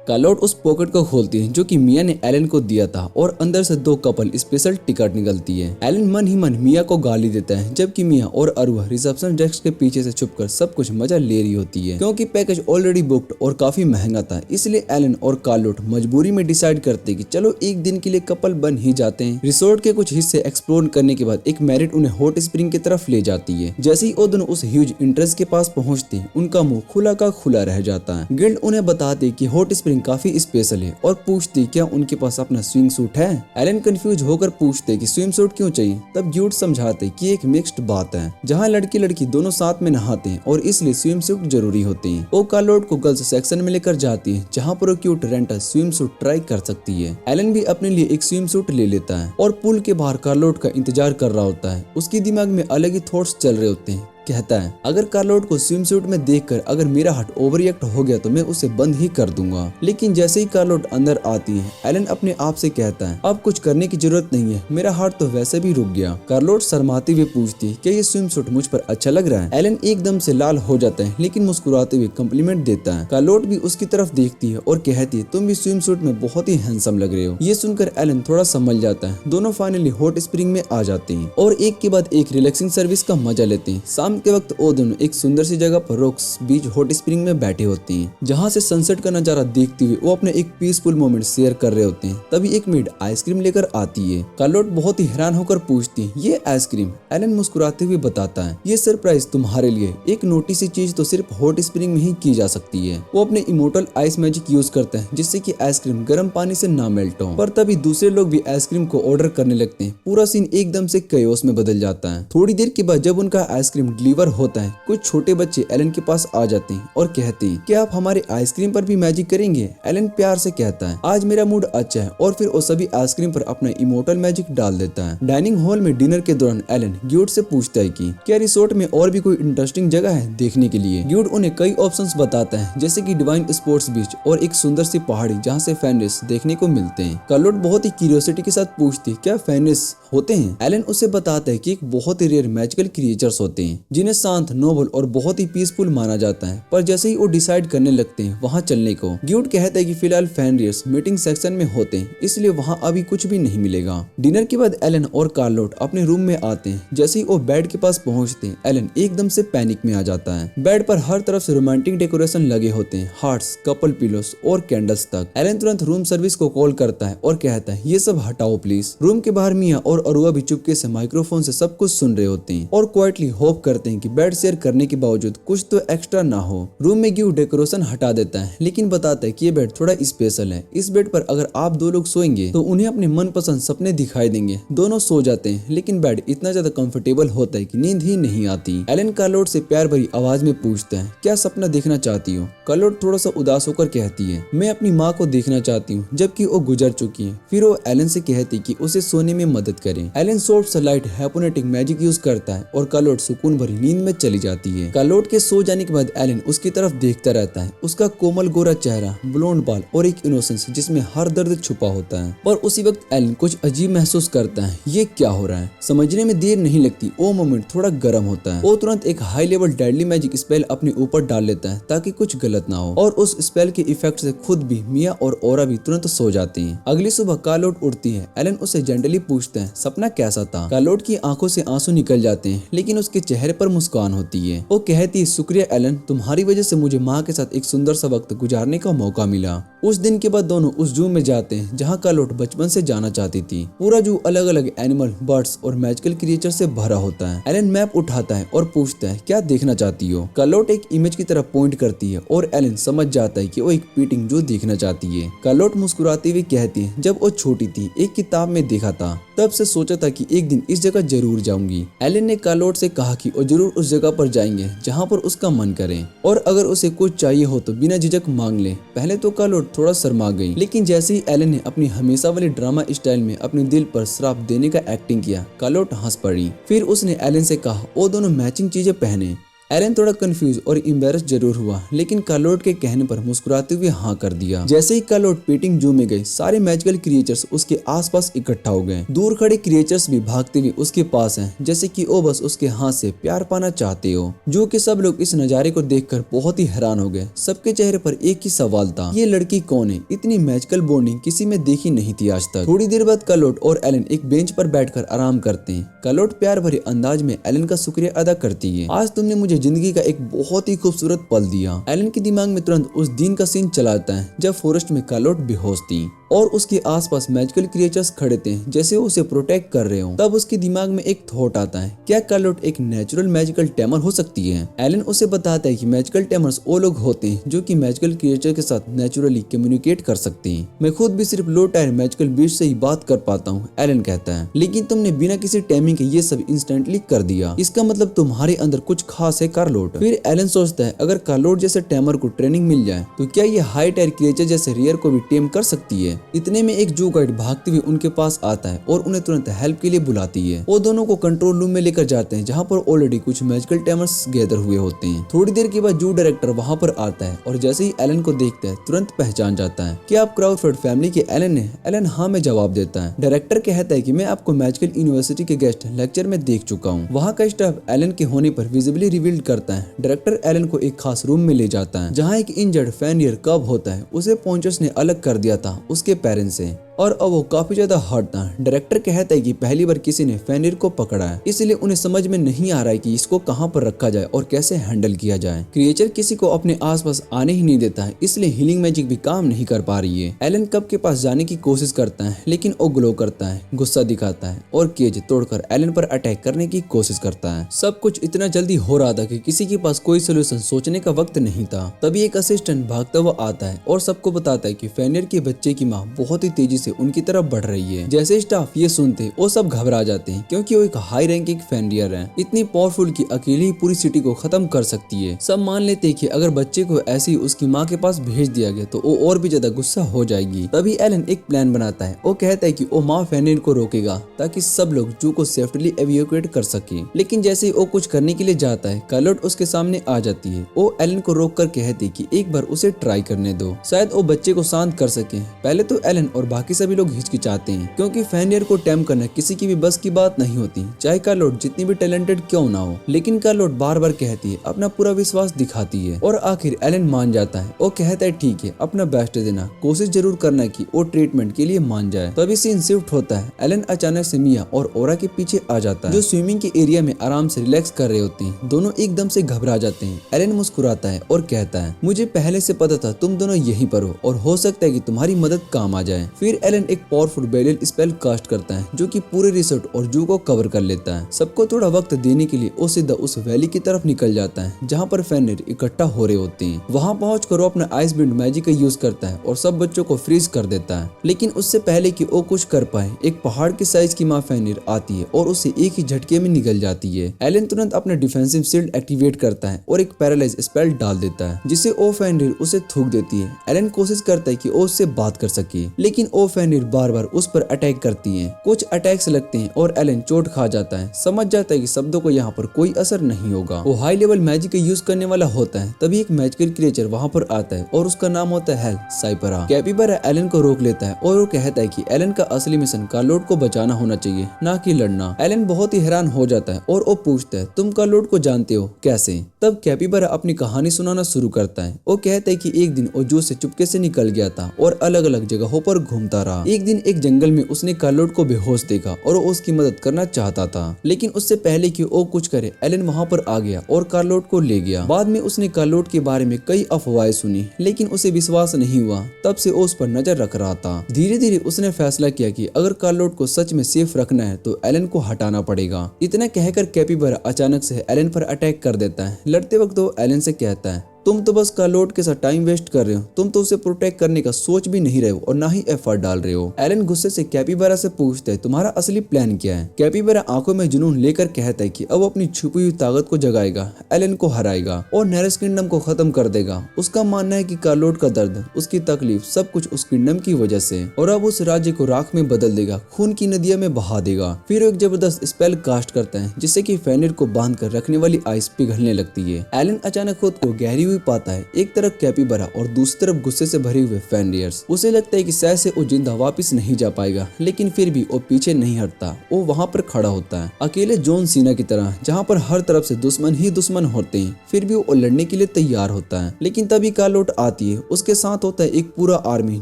कार्लोट उस पॉकेट को खोलती है जो कि मिया ने एलन को दिया था और अंदर से 2 कपल स्पेशल टिकट निकलती है। एलन मन ही मन मिया को गाली देता है जबकि मिया और अरुआ रिसेप्शन डेस्क के पीछे से छुपकर सब कुछ मजा ले रही होती है। क्योंकि पैकेज ऑलरेडी बुक्ड और काफी महंगा था, इसलिए एलन और कार्लोट मजबूरी में डिसाइड करते कि चलो एक दिन के लिए कपल बन ही जाते हैं। रिसोर्ट के कुछ हिस्से एक्सप्लोर करने के बाद एक मैरिट उन्हें हॉट स्प्रिंग की तरफ ले जाती है। जैसे ही वो दोनों उस ह्यूज एंट्रेंस के पास पहुंचते हैं, उनका मुंह खुला का खुला रह जाता है। गिल्ड उन्हें बताते कि हॉट स्प्रिंग काफी स्पेशल है और पूछती क्या उनके पास अपना स्विंग सूट है। एलन कंफ्यूज होकर पूछते कि स्विम सूट क्यों चाहिए। तब गिल्ड समझाते कि एक मिक्स्ड बात है जहाँ लड़की लड़की दोनों साथ में नहाते हैं और इसलिए स्विम सूट जरूरी होते हैं। वो कार्लोट को गर्ल्स सेक्शन में लेकर जाती है जहाँ पर वो cute rental swim suit try कर सकती है। एलन भी अपने लिए एक स्विम सूट ले लेता है और पूल के बाहर कार्लोट का इंतजार कर रहा होता है। उसके दिमाग में अलग ही थॉट्स चल रहे होते हैं। कहता है अगर कार्लोट को स्विम सूट में देखकर अगर मेरा हार्ट ओवर रिएक्ट हो गया तो मैं उसे बंद ही कर दूंगा। लेकिन जैसे ही कार्लोट अंदर आती है, एलन अपने आप से कहता है अब कुछ करने की जरूरत नहीं है, मेरा हार्ट तो वैसे भी रुक गया। कार्लोट शर्माते हुए पूछती है क्या ये स्विम सूट मुझ पर अच्छा लग रहा है। एलन एकदम से लाल हो जाता है लेकिन मुस्कुराते हुए कम्प्लीमेंट देता है। कार्लोट भी उसकी तरफ देखती है और कहती है तुम भी स्विम सूट में बहुत ही हैंडसम लग रहे हो। ये सुनकर एलन थोड़ा संभल जाता है। दोनों फाइनली हॉट स्प्रिंग में आ जाते हैं और एक के बाद एक रिलैक्सिंग सर्विस का मजा लेते हैं। शाम के वक्त वो दोनों एक सुंदर सी जगह पर रॉक्स बीच हॉट स्प्रिंग में बैठे होते हैं जहाँ से सनसेट का नजारा देखते हुए वो अपने एक पीसफुल मोमेंट शेयर कर रहे होते हैं। तभी एक मेड आइसक्रीम लेकर आती है। कार्लोट बहुत ही हैरान होकर पूछती है ये आइसक्रीम। एलन मुस्कुराते हुए बताता है ये सरप्राइज तुम्हारे लिए, एक नोटी सी चीज तो सिर्फ हॉट स्प्रिंग में ही की जा सकती है। वो अपने इमोर्टल आइस मैजिक यूज करता है जिससे कि आइसक्रीम गर्म पानी से ना मेल्ट हो। पर तभी दूसरे लोग भी आइसक्रीम को ऑर्डर करने लगते हैं। पूरा सीन एकदम से केओस में बदल जाता है। थोड़ी देर के बाद जब उनका आइसक्रीम डिलीवर होता है, कुछ छोटे बच्चे एलन के पास आ जाते हैं और कहते हैं कि आप हमारे आइसक्रीम पर भी मैजिक करेंगे। एलन प्यार से कहता है आज मेरा मूड अच्छा है और फिर वो सभी आइसक्रीम पर अपना इमोर्टल मैजिक डाल देता है। डाइनिंग हॉल में डिनर के दौरान एलन ग्यूड से पूछता है कि क्या रिसोर्ट में और भी कोई इंटरेस्टिंग जगह है देखने के लिए। ग्यूड उन्हें कई ऑप्शंस बताता है जैसे कि डिवाइन स्पोर्ट्स बीच और एक सुंदर सी पहाड़ी जहाँ से फैंडस देखने को मिलते हैं। कार्लोट बहुत ही क्यूरियोसिटी के साथ पूछती क्या फैंडस होते हैं। एलन उसे बताता है कि एक बहुत ही रेयर मैजिकल क्रिएचर्स होते हैं जिन्हें शांत, नोबल और बहुत ही पीसफुल माना जाता है। पर जैसे ही वो डिसाइड करने लगते हैं वहाँ चलने को, ग्यूड कहता है कि फिलहाल फैंरियर्स मीटिंग सेक्शन में होते हैं इसलिए वहाँ अभी कुछ भी नहीं मिलेगा। डिनर के बाद एलन और कार्लोट अपने रूम में आते हैं। जैसे ही वो बेड के पास पहुँचते हैं, एलन एकदम से पैनिक में आ जाता है। बेड पर हर तरफ से रोमांटिक डेकोरेशन लगे होते हैं, हार्ट्स, कपल पिलोस और कैंडल्स तक। एलन तुरंत रूम सर्विस को कॉल करता है और कहता है ये सब हटाओ प्लीज। रूम के बाहर मिया और अरुआ भी चुपके से माइक्रोफोन से सब कुछ सुन रहे होते हैं और क्वाइटली होप करते हैं कि बेड शेयर करने के बावजूद कुछ तो एक्स्ट्रा ना हो। रूम में गिव डेकोरेशन हटा देता है लेकिन बताता है कि ये बेड थोड़ा स्पेशल है। इस बेड पर अगर आप 2 लोग सोएंगे तो उन्हें अपने मनपसंद सपने दिखाई देंगे। दोनों सो जाते हैं लेकिन बेड इतना ज्यादा कंफर्टेबल होता है कि नींद ही नहीं आती। एलन कार्लोट से प्यार भरी आवाज में पूछता है क्या सपना देखना चाहती हो। कार्लोट थोड़ा सा उदास होकर कहती है मैं अपनी माँ को देखना चाहती हूँ जबकि वो गुजर चुकी है। फिर वो एलन से कहती कि उसे सोने में मदद करे। एलन सॉफ्ट सा लाइट हाइप्नोटिक मैजिक यूज करता है और कार्लोट सुकून भरी नींद में चली जाती है। कार्लोट के सो जाने के बाद एलन उसकी तरफ देखता रहता है। उसका कोमल गोरा चेहरा, ब्लोंड बाल और एक इनोसेंस जिसमें हर दर्द छुपा होता है। और उसी वक्त एलन कुछ अजीब महसूस करता है। ये क्या हो रहा है? समझने में देर नहीं लगती, वो मोमेंट थोड़ा गर्म होता है। वो तुरंत एक high level deadly magic spell अपने ऊपर डाल लेता है ताकि कुछ गलत ना हो और उस स्पेल के इफेक्ट से खुद भी, मिया और ओरा भी तुरंत सो जाते हैं। अगली सुबह कार्लोट उठती है। एलन उसे जेंटली पूछता है सपना कैसा था। कार्लोट की आंखों से आंसू निकल जाते हैं लेकिन उसके चेहरे पर मुस्कान होती है। वो कहती है शुक्रिया एलन, तुम्हारी वजह से मुझे माँ के साथ एक सुंदर सा वक्त गुजारने का मौका मिला। उस दिन के बाद दोनों उस जू में जाते हैं जहाँ कार्लोट बचपन से जाना चाहती थी। पूरा जू अलग अलग एनिमल, बर्ड्स और मैजिकल क्रिएचर से भरा होता है। एलन मैप उठाता है और पूछता है क्या देखना चाहती हो। कार्लोट एक इमेज की तरफ पॉइंट करती है और एलन समझ जाता है कि वो एक पीटिंग जू देखना चाहती है। कार्लोट मुस्कुराते हुए कहती है जब वो छोटी थी एक किताब में देखा था, तब से सोचा था कि एक दिन इस जगह जरूर जाऊंगी। एलन ने कार्लोट से कहा कि वो जरूर उस जगह पर जाएंगे जहाँ पर उसका मन करे और अगर उसे कुछ चाहिए हो तो बिना झिझक मांग ले। पहले तो कार्लोट थोड़ा शर्मा गई लेकिन जैसे ही एलन ने अपनी हमेशा वाली ड्रामा स्टाइल में अपने दिल पर श्राप देने का एक्टिंग किया, कार्लोट हंस पड़ी। फिर उसने एलन से कहा वो दोनों मैचिंग चीजें पहने। एलन थोड़ा कंफ्यूज और एम्बैरेस जरूर हुआ, लेकिन कार्लोट के कहने पर मुस्कुराते हुए हाँ कर दिया। जैसे ही कार्लोट पेटिंग जू में गए, सारे मैजिकल क्रिएचर्स उसके आसपास इकट्ठा हो गए। दूर खड़े क्रिएचर्स भी भागते हुए उसके पास हैं, जैसे कि वो बस उसके हाथ से प्यार पाना चाहते हो। जू के सब लोग इस नजारे को देखकर बहुत ही हैरान हो गए। सबके चेहरे पर एक ही सवाल था, ये लड़की कौन है? इतनी मैजिकल बॉन्डिंग किसी में देखी नहीं थी आज तक। थोड़ी देर बाद कार्लोट और एलन एक बेंच पर बैठकर आराम करते हैं। कार्लोट प्यार भरे अंदाज में एलन का शुक्रिया अदा करती है। आज तुमने मुझे जिंदगी का एक बहुत ही खूबसूरत पल दिया। एलन के दिमाग में तुरंत उस दिन का सीन चला आता है जब फॉरेस्ट में कार्लोट बेहोश थी और उसके आसपास मैजिकल क्रिएचर्स खड़े थे, जैसे वो उसे प्रोटेक्ट कर रहे हो। तब उसके दिमाग में एक थॉट आता है, क्या कार्लोट एक नेचुरल मैजिकल टेमर हो सकती है? एलन उसे बताता है कि मैजिकल टेमर्स वो लोग होते हैं जो कि मैजिकल क्रिएचर के साथ नेचुरली कम्युनिकेट कर सकते हैं। मैं खुद भी सिर्फ लो टायर मैजिकल बीस्ट से ही बात कर पाता हूँ, एलन कहता है। लेकिन तुमने बिना किसी टेमिंग के ये सब इंस्टेंटली कर दिया, इसका मतलब तुम्हारे अंदर कुछ खास है कार्लोट। फिर एलन सोचता है, अगर कार्लोट जैसे टेमर को ट्रेनिंग मिल जाए तो क्या ये हाई टायर क्रिएचर जैसे रियर को भी टेम कर सकती है? इतने में एक जू गाइड भागते हुए उनके पास आता है और उन्हें तुरंत हेल्प के लिए बुलाती है। वो दोनों को कंट्रोल रूम में लेकर जाते हैं, जहाँ पर ऑलरेडी कुछ मैजिकल टेमर्स गैदर हुए होते हैं। थोड़ी देर के बाद जू डायरेक्टर वहाँ पर आता है और जैसे ही एलन को देखता है तुरंत पहचान जाता है। क्या आप क्राउफोर्ड फैमिली के एलन हैं? एलन हाँ में जवाब देता है। डायरेक्टर कहता है कि मैं आपको मैजिकल यूनिवर्सिटी के गेस्ट लेक्चर में देख चुका हूँ। वहाँ का स्टाफ एलन के होने पर विजिबली रिवील्ड करता है। डायरेक्टर एलन को एक खास रूम में ले जाता है, जहाँ एक इंजर्ड फेनियर कब होता है, उसे पॉइंटर्स ने अलग कर दिया था उसके पेरेंट्स से और अब वो काफी ज्यादा हर्ट था। डायरेक्टर कहता है कि पहली बार किसी ने फेनियर को पकड़ा है, इसलिए उन्हें समझ में नहीं आ रहा है कि इसको कहाँ पर रखा जाए और कैसे हैंडल किया जाए। क्रिएचर किसी को अपने आसपास आने ही नहीं देता है, इसलिए हीलिंग मैजिक भी काम नहीं कर पा रही है। एलन कब के पास जाने की कोशिश करता है, लेकिन वो ग्लो करता है, गुस्सा दिखाता है और केज तोड़कर एलन पर अटैक करने की कोशिश करता है। सब कुछ इतना जल्दी हो रहा था कि किसी के पास कोई सोल्यूशन सोचने का वक्त नहीं था। तभी एक असिस्टेंट भागता हुआ आता है और सबको बताता है कि फेनियर के बच्चे की माँ बहुत ही तेजी से उनकी तरफ बढ़ रही है। जैसे स्टाफ ये सुनते वो सब घबरा जाते हैं, क्योंकि वो एक हाई रैंकिंग फेनियर है, इतनी पावरफुल कि अकेले ही पूरी सिटी को खत्म कर सकती है। सब मान लेते हैं कि अगर बच्चे को ऐसे ही उसकी माँ के पास भेज दिया गया तो वो और भी ज्यादा गुस्सा हो जाएगी। तभी एलन एक प्लान बनाता है। वो कहता है कि वो माँ फेनियर को रोकेगा ताकि सब लोग जू को सेफ्टली एवेक्यूएट कर सके। लेकिन जैसे ही वो कुछ करने के लिए जाता है, कार्लोट उसके सामने आ जाती है। वो एलन को रोक कर कहती कि एक बार उसे ट्राई करने दो, शायद वो बच्चे को शांत कर सके। पहले तो एलन और बाकी सभी लोग हिचकिचाते हैं, क्योंकि फेनियर को टैम करना किसी की भी बस की बात नहीं होती, चाहे कार्लोट जितनी भी टैलेंटेड क्यों ना हो। लेकिन कार्लोट बार बार कहती है, अपना पूरा विश्वास दिखाती है और आखिर एलन मान जाता है। वो कहता है ठीक है, अपना बेस्ट देना, कोशिश जरूर करना कि वो ट्रीटमेंट के लिए मान जाए। तभी सीन शिफ्ट होता है। एलन अचानक से मिया और ओरा के पीछे आ जाता है, जो स्विमिंग के एरिया में आराम से रिलैक्स कर रहे होते हैं। दोनों एकदम से घबरा जाते हैं। एलन मुस्कुराता है और कहता है, मुझे पहले से पता था तुम दोनों यहीं पर हो और हो सकता है कि तुम्हारी मदद काम आ जाए। फिर एलन एक पावरफुल बेरियल स्पेल कास्ट करता है, जो कि पूरे रिसोर्ट और जू को कवर कर लेता है। सबको थोड़ा वक्त देने के लिए वो सीधा उस वैली की तरफ निकल जाता है, जहाँ पर फेनियर इकट्ठा हो रहे होते हैं। वहाँ पहुंचकर वो अपना आइस बिंड मैजिक का यूज करता है और सब बच्चों को फ्रीज कर देता है। लेकिन उससे पहले कि वो कुछ कर पाए, एक पहाड़ के साइज की माँ फेनियर आती है और उसे एक ही झटके में निगल जाती है। एलन तुरंत अपना डिफेंसिव शील्ड एक्टिवेट करता है और एक पैरालाइज स्पेल डाल देता है, जिससे ओ फेनियर उसे थूक देती है। एलन कोशिश करता है कि वो उससे बात कर सके, लेकिन ओ फेनियर बार बार उस पर अटैक करती है। कुछ अटैक्स लगते हैं और एलन चोट खा जाता है। समझ जाता है कि शब्दों को यहाँ पर कोई असर नहीं होगा। वो हाई लेवल मैजिक का यूज करने वाला होता है। तभी एक मैजिकल क्रिएचर वहाँ पर आता है और उसका नाम होता है साइपरा। कैपिबारा एलन को रोक लेता है और वो कहता है कि एलन का असली मिशन कार्लोट को बचाना होना चाहिए, ना कि लड़ना। एलन बहुत ही हैरान हो जाता है और वो पूछता है, तुम कार्लोट को जानते हो कैसे? तब कैपिबारा अपनी कहानी सुनाना शुरू करता है। वो कहता है कि एक दिन वो जू से चुपके से निकल गया था और अलग अलग जगहों पर घूमता रहा। एक दिन एक जंगल में उसने कार्लोट को बेहोश देखा और वो उसकी मदद करना चाहता था, लेकिन उससे पहले कि वो कुछ करे, एलन वहाँ पर आ गया और कार्लोट को ले गया। बाद में उसने कार्लोट के बारे में कई अफवाहें सुनी, लेकिन उसे विश्वास नहीं हुआ। तब से वो उस पर नजर रख रहा था। धीरे धीरे उसने फैसला किया कि अगर कार्लोट को सच में सेफ रखना है तो एलन को हटाना पड़ेगा। इतना कहकर कैपिबारा अचानक से एलन पर अटैक कर देता है। लड़ते वक्त वो एलन से कहता है, तुम तो बस कार्लोट के साथ टाइम वेस्ट कर रहे हो, तुम तो उसे प्रोटेक्ट करने का सोच भी नहीं रहे हो और ना ही एफर्ट डाल रहे हो। एलन गुस्से से कैपिबारा से पूछता है तुम्हारा असली प्लान क्या है। कैपिबारा आंखों में जुनून लेकर कहता है कि अब अपनी छुपी हुई ताकत को जगाएगा, एलन को हराएगा और नेरेस किंगडम को खत्म कर देगा। उसका मानना है कि कार्लोट का दर्द, उसकी तकलीफ सब कुछ उस किंगडम की वजह से, और अब उस राज्य को राख में बदल देगा, खून की नदियों में बहा देगा। फिर एक जबरदस्त स्पेल कास्ट करता है जिससे कि फेनिर को बांध कर रखने वाली आइस पिघलने लगती है। एलन अचानक खुद को गहरी हुई पाता है, एक तरफ कैपिबारा और दूसरी तरफ गुस्से से भरे हुए फेनियर्स। उसे लगता है कि शायद से वो जिंदा वापस नहीं जा पाएगा, लेकिन फिर भी वो पीछे नहीं हटता। वो वहाँ पर खड़ा होता है अकेले जॉन सीना की तरह, जहाँ पर हर तरफ से दुश्मन ही दुश्मन होते हैं, फिर भी वो लड़ने के लिए तैयार होता है। लेकिन तभी कार्लोट आती है, उसके साथ होता है एक पूरा आर्मी,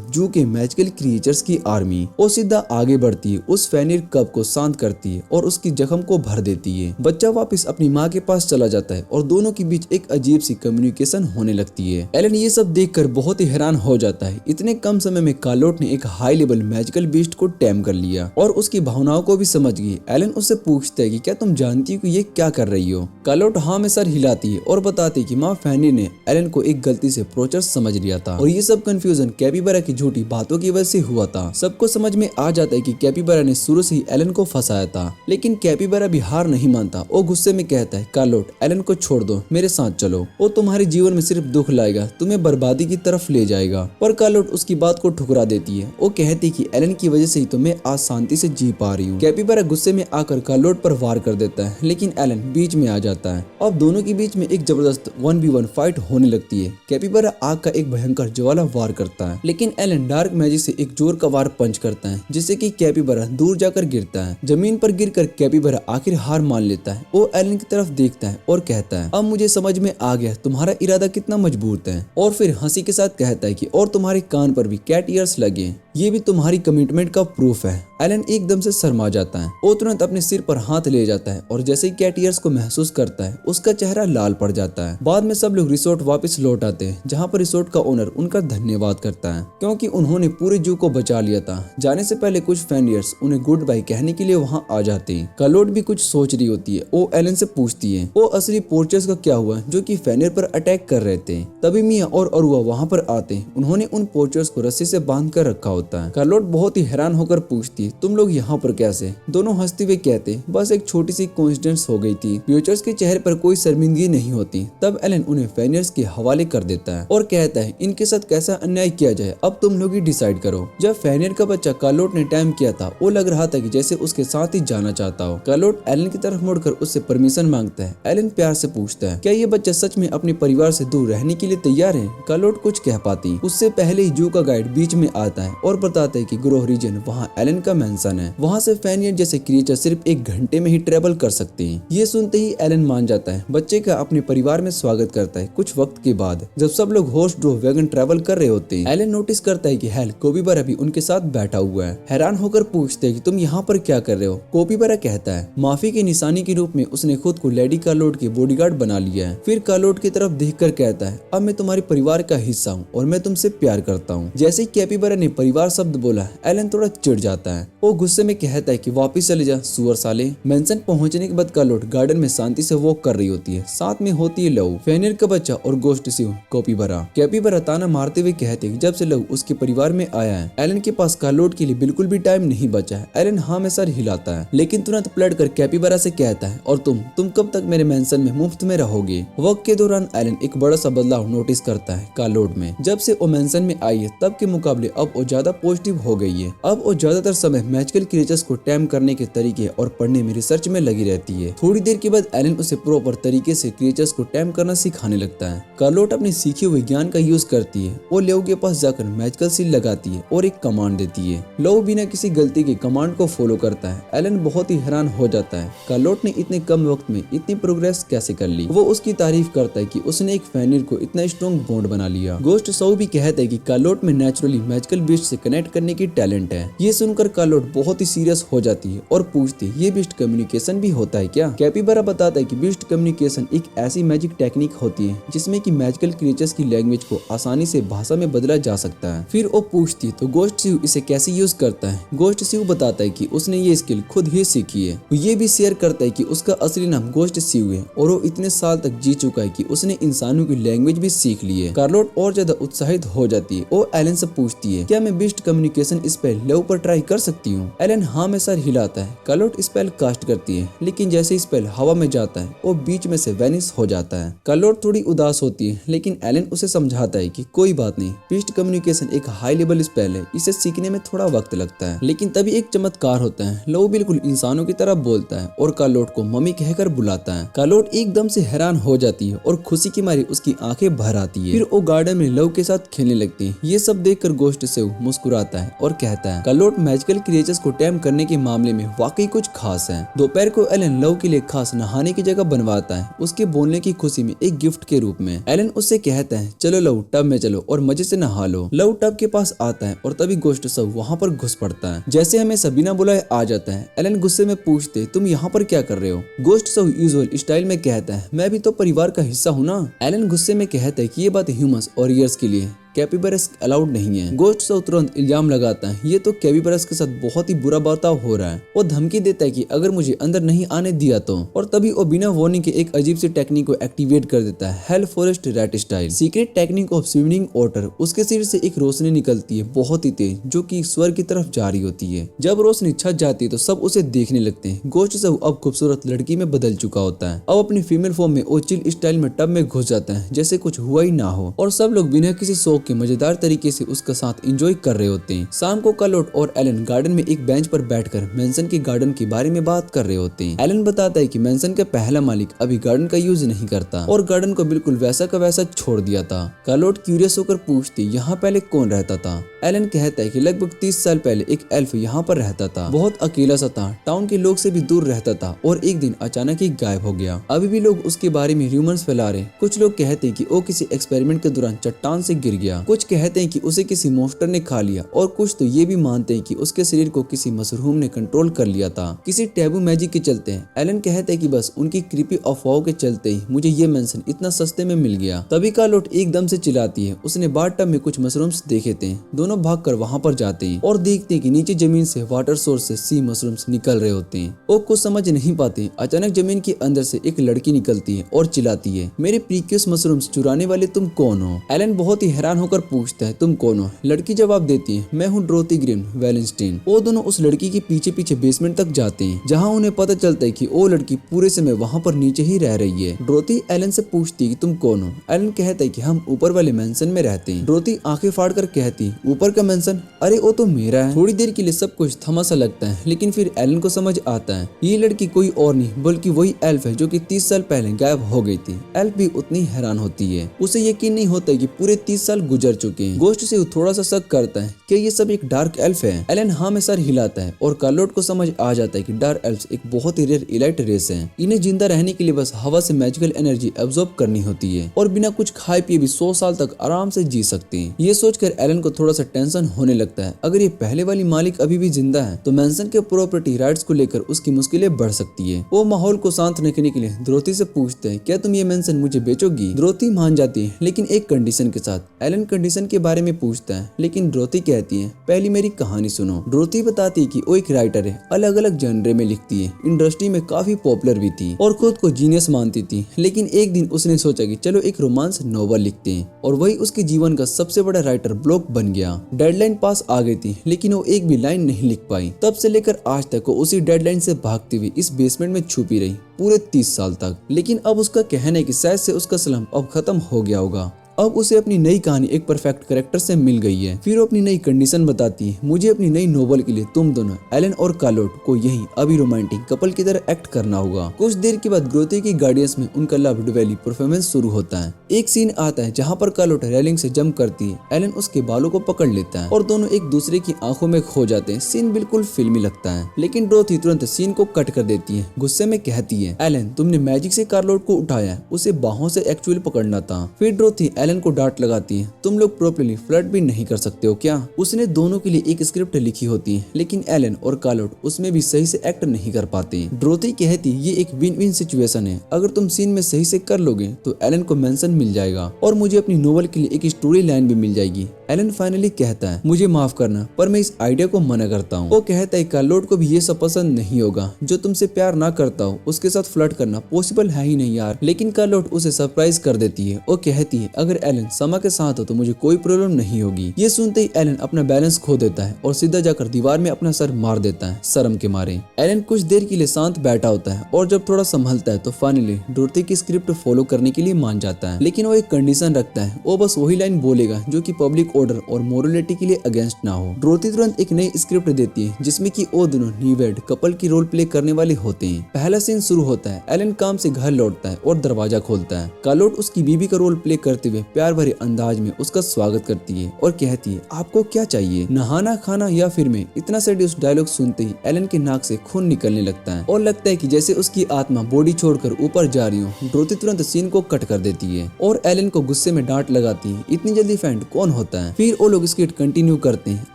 जू के मैजिकल क्रिएचर्स की आर्मी। वो सीधा आगे बढ़ती है, उस फेनिर कब को शांत करती है और उसकी जख्म को भर देती है। बच्चा वापस अपनी माँ के पास चला जाता है और दोनों के बीच एक अजीब सी कम्युनिकेशन होने लगती है। एलन ये सब देखकर बहुत ही हैरान हो जाता है, इतने कम समय में कार्लोट ने एक हाई लेवल मैजिकल बीस्ट को टैम कर लिया और उसकी भावनाओं को भी समझ गई। एलन उससे पूछता है कि क्या तुम जानती हो कि ये क्या कर रही हो। कार्लोट हाँ में सर हिलाती है और बताती है कि माँ फेनिर ने एलन को एक गलती से प्रोचर समझ लिया था और ये सब कंफ्यूजन कैपिबारा की झूठी बातों की वजह से हुआ था। सबको समझ में आ जाता है कि कैपिबारा ने शुरू से ही एलन को फंसाया था, लेकिन कैपिबारा भी हार नहीं मानता। वो गुस्से में कहता है कार्लोट एलन को छोड़ दो, मेरे साथ चलो, वो तुम्हारे जीवन में सिर्फ दुख लाएगा, तुम्हें बर्बादी की तरफ ले जाएगा। पर कार्लोट उसकी बात को ठुकरा देती है। वो कहती कि एलन की वजह से ही तो मैं आज शांति से जी पा रही हूँ। कैपिबारा गुस्से में आकर कार्लोट पर वार कर देता है, लेकिन एलन बीच में आ जाता है। अब दोनों के बीच में एक जबरदस्त 1v1 फाइट होने लगती है। कैपिबारा आग का एक भयंकर ज्वाला वार करता है, लेकिन एलन डार्क मैजिक से एक जोर का वार पंच करता है जिससे कि कैपिबारा दूर जाकर गिरता है। जमीन पर गिरकर कैपिबारा आखिर हार मान लेता है। वो एलन की तरफ देखता है और कहता है अब मुझे समझ में आ गया तुम्हारा इरादा कितना मजबूत है, और फिर हंसी के साथ कहता है कि और तुम्हारे कान पर भी कैट ईयर्स लगे, ये भी तुम्हारी कमिटमेंट का प्रूफ है। एलन एकदम से शर्मा जाता है। वो तुरंत अपने सिर पर हाथ ले जाता है और जैसे ही कैट ईयर्स को महसूस करता है उसका चेहरा लाल पड़ जाता है। बाद में सब लोग रिसोर्ट वापस लौट आते हैं, जहाँ पर रिसोर्ट का ओनर उनका धन्यवाद करता है क्योंकि उन्होंने पूरे जू को बचा लिया था। जाने से पहले कुछ फेनियर्स उन्हें गुड बाय कहने के लिए वहाँ आ जाते हैं। कार्लोट भी कुछ सोच रही होती है। वो एलन से पूछती है वो असली पोर्चर्स का क्या हुआ जो कि फेनियर पर अटैक कर रहे थे। तभी मिया और अरुआ वहाँ पर आते हैं। उन्होंने उन पोर्चर्स को रस्सी से बांध कर रखा होता है। कार्लोट बहुत ही हैरान होकर पूछती है तुम लोग यहाँ पर कैसे। दोनों हंसते हुए कहते बस एक छोटी सी कोइंसिडेंस हो गई थी। पोर्चर्स के चेहरे पर कोई शर्मिंदगी नहीं होती। तब एलन उन्हें फेनियर्स के हवाले कर देता है और कहता है इनके साथ कैसा अन्याय किया जाए, अब तुम लोग ही डिसाइड करो। जब फेनियर का बच्चा कार्लोट ने टाइम किया था वो लग रहा था कि जैसे उसके साथ ही जाना चाहता हो। कार्लोट एलन की तरफ मुड़कर उससे परमिशन मांगता है। एलन प्यार से पूछता है क्या ये बच्चा सच में अपने परिवार से दूर रहने के लिए तैयार है। कार्लोट कुछ कह पाती उससे पहले ही जू का गाइड बीच में आता है और बताता है कि ग्रोह रीजन वहाँ एलन का मेंशन है। वहाँ से फेनियर जैसे क्रिएचर सिर्फ 1 घंटे में ही ट्रेवल कर सकते हैं। ये सुनते ही एलन मान जाता है। बच्चे का अपने परिवार में स्वागत करता है। कुछ वक्त के बाद जब सब लोग हॉर्स ड्रो वैगन ट्रेवल कर रहे होते हैं, एलन नोटिस करता है कि हेल कोपीबारा भी उनके साथ बैठा हुआ है। हैरान होकर पूछते हैं कि तुम यहाँ पर क्या कर रहे हो। कोपीबारा कहता है माफी की निशानी के रूप में उसने खुद को लेडी कार्लोट के बॉडीगार्ड बना लिया है। फिर कार्लोट की तरफ देखकर कहता है अब मैं तुम्हारे परिवार का हिस्सा हूँ और मैं तुमसे प्यार करता हूँ। जैसे ही कैपिबारा ने परिवार शब्द बोला एलन थोड़ा चिढ़ जाता है। वो गुस्से में कहता है कि वापिस चले जा सुअर साले। मेंशन पहुंचने के बाद कार्लोट गार्डन में शांति से वॉक कर रही होती है। साथ में होती है लव, फेनियर का बच्चा और गोस्ट सिव कोपीबारा। कैपिबारा ताना मारते हुए कहते हैं जब से लव उसके परिवार में आया है एलन के पास कार्लोट के लिए बिल्कुल भी टाइम नहीं बचा है। एलन हाँ में सर हिलाता है, लेकिन तुरंत पलट कर कैपिबारा से कहता है और तुम कब तक मेरे मेंशन में मुफ्त में रहोगे। वक्त के दौरान एलन एक बड़ा सा बदलाव नोटिस करता है कार्लोट में। जब से वो मेंशन में आई है तब के मुकाबले अब वो ज्यादा पॉजिटिव हो गई है। अब वो ज्यादातर समय मैजिकल क्रिएचर्स को टैम करने के तरीके और पढ़ने में रिसर्च में लगी रहती है। थोड़ी देर के बाद एलन उसे प्रॉपर तरीके से क्रिएचर्स को टैम करना सिखाने लगता है। कार्लोट अपने सीखे हुए ज्ञान का यूज करती है। वो लेव के पास जाकर मैजिकल सील लगाती है और एक कमांड देती है। लेव बिना किसी गलती के कमांड को फॉलो करता है। एलन बहुत ही हैरान हो जाता है कार्लोट ने इतने कम वक्त में इतनी प्रोग्रेस कैसे कर ली। वो उसकी तारीफ करता है कि उसने एक फेनियर को इतना स्ट्रॉन्ग बॉन्ड बना लिया। गोस्ट सौ भी कहता है कि कार्लोट में नेचुरली मैजिकल बीस्ट से कनेक्ट करने की टैलेंट है। ये सुनकर कार्लोट बहुत ही सीरियस हो जाती है और पूछती है ये बीस्ट कम्युनिकेशन भी होता है क्या? कैपिबारा बताता है कि बीस्ट कम्युनिकेशन एक ऐसी मैजिक टेक्निक होती है जिसमें कि मैजिकल क्रिएचर्स की लैंग्वेज को आसानी से भाषा में बदला जा सकता है। फिर वो पूछती है तो गोस्ट सिउ इसे कैसे यूज करता है? गोस्ट सिउ बताता है कि उसने ये स्किल खुद ही सीखी है। वो ये भी शेयर करता है कि उसका असली नाम गोस्ट सिउ है और वो इतने साल तक जी चुका है कि उसने इंसानों की लैंग्वेज भी सीख ली है। कार्लोट और ज्यादा उत्साहित हो जाती है। वो एलन से पूछती है क्या मैं बीस्ट कम्युनिकेशन स्पेल लव पर ट्राई कर सकती हूँ? एलन हाँ में सर हिलाता है। कार्लोट स्पेल कास्ट करती है लेकिन जैसे स्पेल हवा में जाता है वो बीच में से वेनिश हो जाता है। कार्लोट थोड़ी उदास होती है लेकिन एलन उसे समझाता है कि कोई बात नहीं, बीस्ट कम्युनिकेशन एक हाई लेवल स्पेल है, इसे सीखने में थोड़ा वक्त लगता है। लेकिन तभी एक चमत्कार होता है। लव बिल्कुल इंसानों की तरह बोलता है और कार्लोट को मम्मी कहकर बुलाता है। कार्लोट एकदम से हैरान हो जाती है और खुशी की मारी उसकी आंखें भर आती है। फिर वो गार्डन में लव के साथ खेलने लगती है। ये सब देखकर गोस्ट सिउ मुस्कुराता है और कहता है कार्लोट मैजिकल क्रिएचर्स को टैम करने के मामले में वाकई कुछ खास है। दोपहर को एलन लव के लिए खास नहाने की जगह बनवाता है, उसके बोलने की खुशी में एक गिफ्ट के रूप में। एलन उससे कहता है चलो लव टब में चलो और मजे से नहा लो। लव टब के पास आता है और तभी गोस्ट सिउ वहाँ पर घुस पड़ता है। जैसे हमें बिना बुलाए आ जाता है। एलन गुस्से में पूछते तुम यहाँ पर क्या कर रहे हो? गोस्ट सिउ यूजुअल स्टाइल में कहता है मैं भी तो परिवार का हिस्सा हूँ ना। एलन गुस्से में कहता है कि ये बात ह्यूमंस और ईयर्स के लिए कैपिबरस अलाउड नहीं है। गोस्ट सिउ तुरंत इल्जाम लगाता है ये तो कैपिबरस के साथ बहुत ही बुरा बर्ताव हो रहा है। वो धमकी देता है कि अगर मुझे अंदर नहीं आने दिया तो, और तभी वो बिना वार्निंग के एक अजीब सी टेक्निक को एक्टिवेट कर देता है, hello forest rat style secret technique of swimming water. उसके सिर से एक रोशनी निकलती है बहुत ही तेज जो कि स्वर्ग की तरफ जारी होती है। जब रोशनी छत जाती है तो सब उसे देखने लगते हैं। गोस्ट सिउ अब खूबसूरत लड़की में बदल चुका होता है। अब अपनी फीमेल फॉर्म में वो चिल स्टाइल में टब में घुस जाता है जैसे कुछ हुआ ही ना हो और सब लोग बिना किसी शौक के मजेदार तरीके से उसका साथ एंजॉय कर रहे होते हैं। शाम को कार्लोट और एलन गार्डन में एक बेंच पर बैठकर मैंसन के गार्डन के बारे में बात कर रहे होते हैं। एलन बताता है कि मैंसन का पहला मालिक अभी गार्डन का यूज नहीं करता और गार्डन को बिल्कुल वैसा का वैसा छोड़ दिया था। कार्लोट क्यूरियस होकर पूछती यहाँ पहले कौन रहता था? एलन कहता है कि लगभग 30 साल पहले एक एल्फ यहाँ पर रहता था, बहुत अकेला सा था, टाउन के लोग से भी दूर रहता था और एक दिन अचानक ही गायब हो गया। अभी भी लोग उसके बारे में र्यूमर्स फैला रहे। कुछ लोग कहते हैं कि वो किसी एक्सपेरिमेंट के दौरान चट्टान से गिर गया, कुछ कहते हैं कि उसे किसी मॉन्स्टर ने खा लिया और कुछ तो ये भी मानते हैं कि उसके शरीर को किसी मशरूम ने कंट्रोल कर लिया था, किसी टैबू मैजिक के चलते। एलन कहते हैं कि बस उनकी क्रीपी अफवाहों के चलते ही मुझे ये मेंशन इतना सस्ते में मिल गया। तभी कार्लोट एकदम से चिल्लाती है उसने बाथटब में कुछ मशरूम्स देखे थे। दोनों भागकर वहां पर जाते हैं और देखते हैं कि नीचे जमीन से वाटर सोर्स से सी मशरूम्स निकल रहे होते हैं। वो कुछ समझ नहीं पाते। अचानक जमीन के अंदर से एक लड़की निकलती है और चिल्लाती है मेरे प्रीशियस मशरूम्स चुराने वाले तुम कौन हो? एलन बहुत ही हैरान होकर पूछता है तुम कौन हो? लड़की जवाब देती है मैं हूँ डोरोथी ग्रीन वेलेंस्टीन। वो दोनों उस लड़की के पीछे पीछे बेसमेंट तक जाते हैं जहाँ उन्हें पता चलता है कि वो लड़की पूरे समय वहाँ पर नीचे ही रह रही है। डोरोथी एलन से पूछती है कि तुम कौन हो? एलन कहता है कि हम ऊपर वाले मेंशन में रहते हैं। डोरोथी आंखें फाड़ कर कहती ऊपर का मेंशन? अरे वो तो मेरा है। थोड़ी देर के लिए सब कुछ थमा सा लगता है लेकिन फिर एलन को समझ आता है ये लड़की कोई और नहीं बल्कि वही एल्फ है जो कि 30 साल पहले गायब हो गई थी। एल्फ भी उतनी हैरान होती है, उसे यकीन नहीं होता कि पूरे 30 साल गुजर चुके हैं। गोस्ट से थोड़ा सा शक करता है कि ये सब एक डार्क एल्फ है। एलन हाँ में सर हिलाता है और कार्लोट को समझ आ जाता है कि डार्क एल्फ्स एक बहुत ही रेयर इलाइट रेस है। इन्हें जिंदा रहने के लिए बस हवा से मैजिकल एनर्जी एब्जॉर्ब करनी होती है और बिना कुछ खाए पिए भी 100 साल तक आराम से जी सकते हैं। ये सोचकर एलन को थोड़ा सा टेंशन होने लगता है। अगर ये पहले वाली मालिक अभी भी जिंदा है तो मेंशन के प्रॉपर्टी राइट्स को लेकर उसकी मुश्किलें बढ़ सकती है। वो माहौल को शांत रखने के लिए डोरोथी से पूछते हैं क्या तुम ये मेंशन मुझे बेचोगी? डोरोथी मान जाती है लेकिन एक कंडीशन के साथ। एलन कंडीशन के बारे में पूछता है लेकिन डोरोथी कहती है पहली मेरी कहानी सुनो। डोरोथी बताती है कि वो एक राइटर है, अलग अलग जनरे में लिखती है, इंडस्ट्री में काफी पॉपुलर भी थी और खुद को जीनियस मानती थी। लेकिन एक दिन उसने सोचा कि चलो एक रोमांस नॉवल लिखते हैं और वही उसके जीवन का सबसे बड़ा राइटर ब्लॉक बन गया। डेडलाइन पास आ गई थी लेकिन वो एक भी लाइन नहीं लिख पाई। तब से लेकर आज तक वो उसी डेडलाइन से भागती हुई इस बेसमेंट में छुपी रही पूरे 30 साल तक। लेकिन अब उसका कहना है कि शायद से उसका स्लम्प अब खत्म हो गया होगा। अब उसे अपनी नई कहानी एक परफेक्ट कैरेक्टर से मिल गई है। फिर वो अपनी नई कंडीशन बताती है मुझे अपनी नई नोवेल के लिए तुम दोनों एलन और कार्लोट को यही अभी रोमांटिक कपल की तरह एक्ट करना होगा। कुछ देर के बाद ग्रोथी की गार्डियंस में उनका लव डुवेली परफॉर्मेंस शुरू होता है। एक सीन आता है जहाँ पर कार्लोट रेलिंग से जंप करती है, एलन उसके बालों को पकड़ लेता है और दोनों एक दूसरे की आंखों में खो जाते हैं। सीन बिल्कुल फिल्मी लगता है लेकिन ग्रोथी तुरंत सीन को कट कर देती है। गुस्से में कहती है एलन तुमने मैजिक से कार्लोट को उठाया, उसे बाहों से एक्चुअल पकड़ना था। फिर ग्रोथी एलन को डांट लगाती है, तुम लोग प्रॉपर्ली फ्लर्ट भी नहीं कर सकते हो क्या। उसने दोनों के लिए एक स्क्रिप्ट लिखी होती है, लेकिन एलन और कार्लोट उसमें भी सही से एक्ट नहीं कर पाते। डोरोथी कहती ये एक विन विन सिचुएशन है, अगर तुम सीन में सही से कर लोगे तो एलन को मेंशन मिल जाएगा और मुझे अपनी नोवेल के लिए एक स्टोरी लाइन भी मिल जाएगी। एलन फाइनली कहता है मुझे माफ करना पर मैं इस आइडिया को मना करता हूँ। वो कहता है कार्लोट को भी ये सब पसंद नहीं होगा, जो तुमसे प्यार ना करता हो उसके साथ फ्लर्ट करना पॉसिबल है ही नहीं यार। लेकिन कार्लोट उसे सरप्राइज कर देती है। वो कहती है अगर एलन समा के साथ हो तो मुझे कोई प्रॉब्लम नहीं होगी। ये सुनते ही एलन अपना बैलेंस खो देता है और सीधा जाकर दीवार में अपना सर मार देता है शर्म के मारे। एलन कुछ देर के लिए शांत बैठा होता है और जब थोड़ा संभलता है तो फाइनली डोरोथी की स्क्रिप्ट फॉलो करने के लिए मान जाता है, लेकिन वो एक कंडीशन रखता है, वो बस वही लाइन बोलेगा जो कि पब्लिक ऑर्डर और मोरलिटी के लिए अगेंस्ट ना हो। डोरोथी तुरंत एक नई स्क्रिप्ट देती है जिसमें कि वो दोनों न्यूवेड कपल की रोल प्ले करने वाले होते हैं। पहला सीन शुरू होता है, एलन काम से घर लौटता है और दरवाजा खोलता है। कार्लोट उसकी बीवी का रोल प्ले करते हुए प्यार भरे अंदाज में उसका स्वागत करती है और कहती है आपको क्या चाहिए, नहाना, खाना या फिर मैं। इतना सेड्यूस डायलॉग सुनते ही एलन के नाक से खून निकलने लगता है और लगता है कि जैसे उसकी आत्मा बॉडी छोड़कर ऊपर जा रही हो। डोरोथी तुरंत सीन को कट कर देती है और एलन को गुस्से में डांट लगाती है, इतनी जल्दी फ्रेंड कौन होता है। फिर वो लोग स्किट कंटिन्यू करते हैं।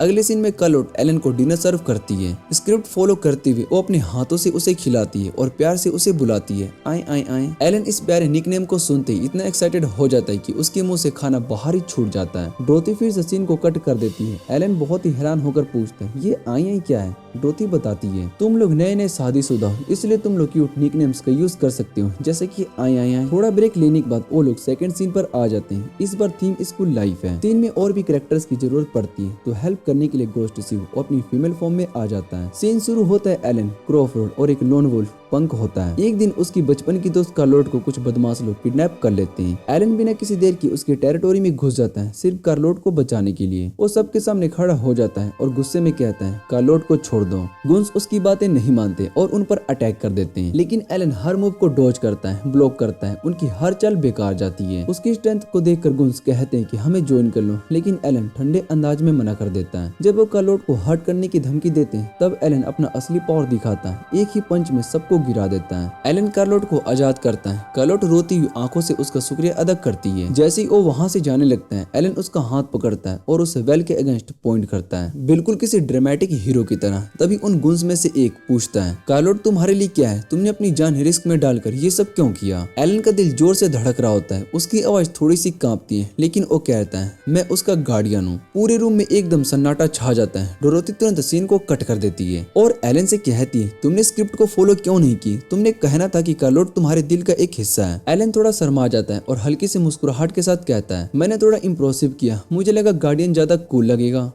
अगले सीन में कार्लोट एलन को डिनर सर्व करती है। स्क्रिप्ट फॉलो करते हुए वो अपने हाथों से उसे खिलाती है और प्यार से उसे बुलाती है आए आए आए। एलन इस प्यारे निकनेम को सुनते ही इतना एक्साइटेड हो जाता है कि उसके मुंह से खाना बाहर ही छूट जाता है। डोरोथी फिर से सीन को कट कर देती है। एलन बहुत ही हैरान होकर पूछता है ये आई आई क्या है। डोरोथी बताती है तुम लोग नए नए शादीशुदा हो इसलिए तुम लोग क्यूट निकनेम्स का यूज कर सकते हो, जैसे कि आई आई आई। थोड़ा ब्रेक लेने के बाद वो लोग सेकंड सीन पर आ जाते हैं। इस बार थीम स्कूल लाइफ है। सीन में और भी कैरेक्टर्स की जरूरत पड़ती है तो हेल्प करने के लिए गोस्ट शिव अपनी फीमेल फॉर्म में आ जाता है। सीन शुरू होता है एलन, क्रॉफोर्ड और एक लोन वुल्फ पंक होता है। एक दिन उसकी बचपन की दोस्त कार्लोट को कुछ बदमाश लोग किडनैप कर लेते हैं। एलन बिना किसी देर की उसके टेरिटोरी में घुस जाता है सिर्फ कार्लोट को बचाने के लिए। वो सबके सामने खड़ा हो जाता है और गुस्से में कहता है कार्लोट को छोड़ दो। गुन्स उसकी बातें नहीं मानते और उन पर अटैक कर देते हैं, लेकिन एलन हर मूव को डॉज करता है, ब्लॉक करता है। उनकी हर चाल बेकार जाती है। उसकी स्ट्रेंथ को देखकर गुन्स कहते हैं कि हमें ज्वाइन कर लो, लेकिन एलन ठंडे अंदाज में मना कर देता है। जब वो कार्लोट को हर्ट करने की धमकी देते हैं तब एलन अपना असली पावर दिखाता है। एक ही पंच में सबको गिरा देता है। एलन कार्लोट को आजाद करता है। कार्लोट रोती हुई आंखों से उसका शुक्रिया अदा करती है। जैसे ही वो वहाँ से जाने लगता है एलन उसका हाथ पकड़ता है और उसे वेल के अगेंस्ट पॉइंट करता है, बिल्कुल किसी ड्रामेटिक हीरो की तरह। तभी उन गुन्स में से एक पूछता है कार्लोट तुम्हारे लिए क्या है, तुमने अपनी जान रिस्क में डालकर ये सब क्यों किया। एलन का दिल जोर से धड़क रहा होता है, उसकी आवाज थोड़ी सी कांपती है, लेकिन वो कहता है मैं उसका गार्डियन हूँ। पूरे रूम में एकदम सन्नाटा छा जाता है। डोरोथी तुरंत सीन को कट कर देती है और एलन से कहती है तुमने स्क्रिप्ट को फॉलो क्यों नहीं की, तुमने कहना था कि कार्लोट तुम्हारे दिल का एक हिस्सा है। एलन थोड़ा शर्मा जाता है और हल्की सी मुस्कुराहट के साथ कहता है मैंने थोड़ा इम्प्रोसिव किया, मुझे लगा गार्डियन ज्यादा कूल लगेगा।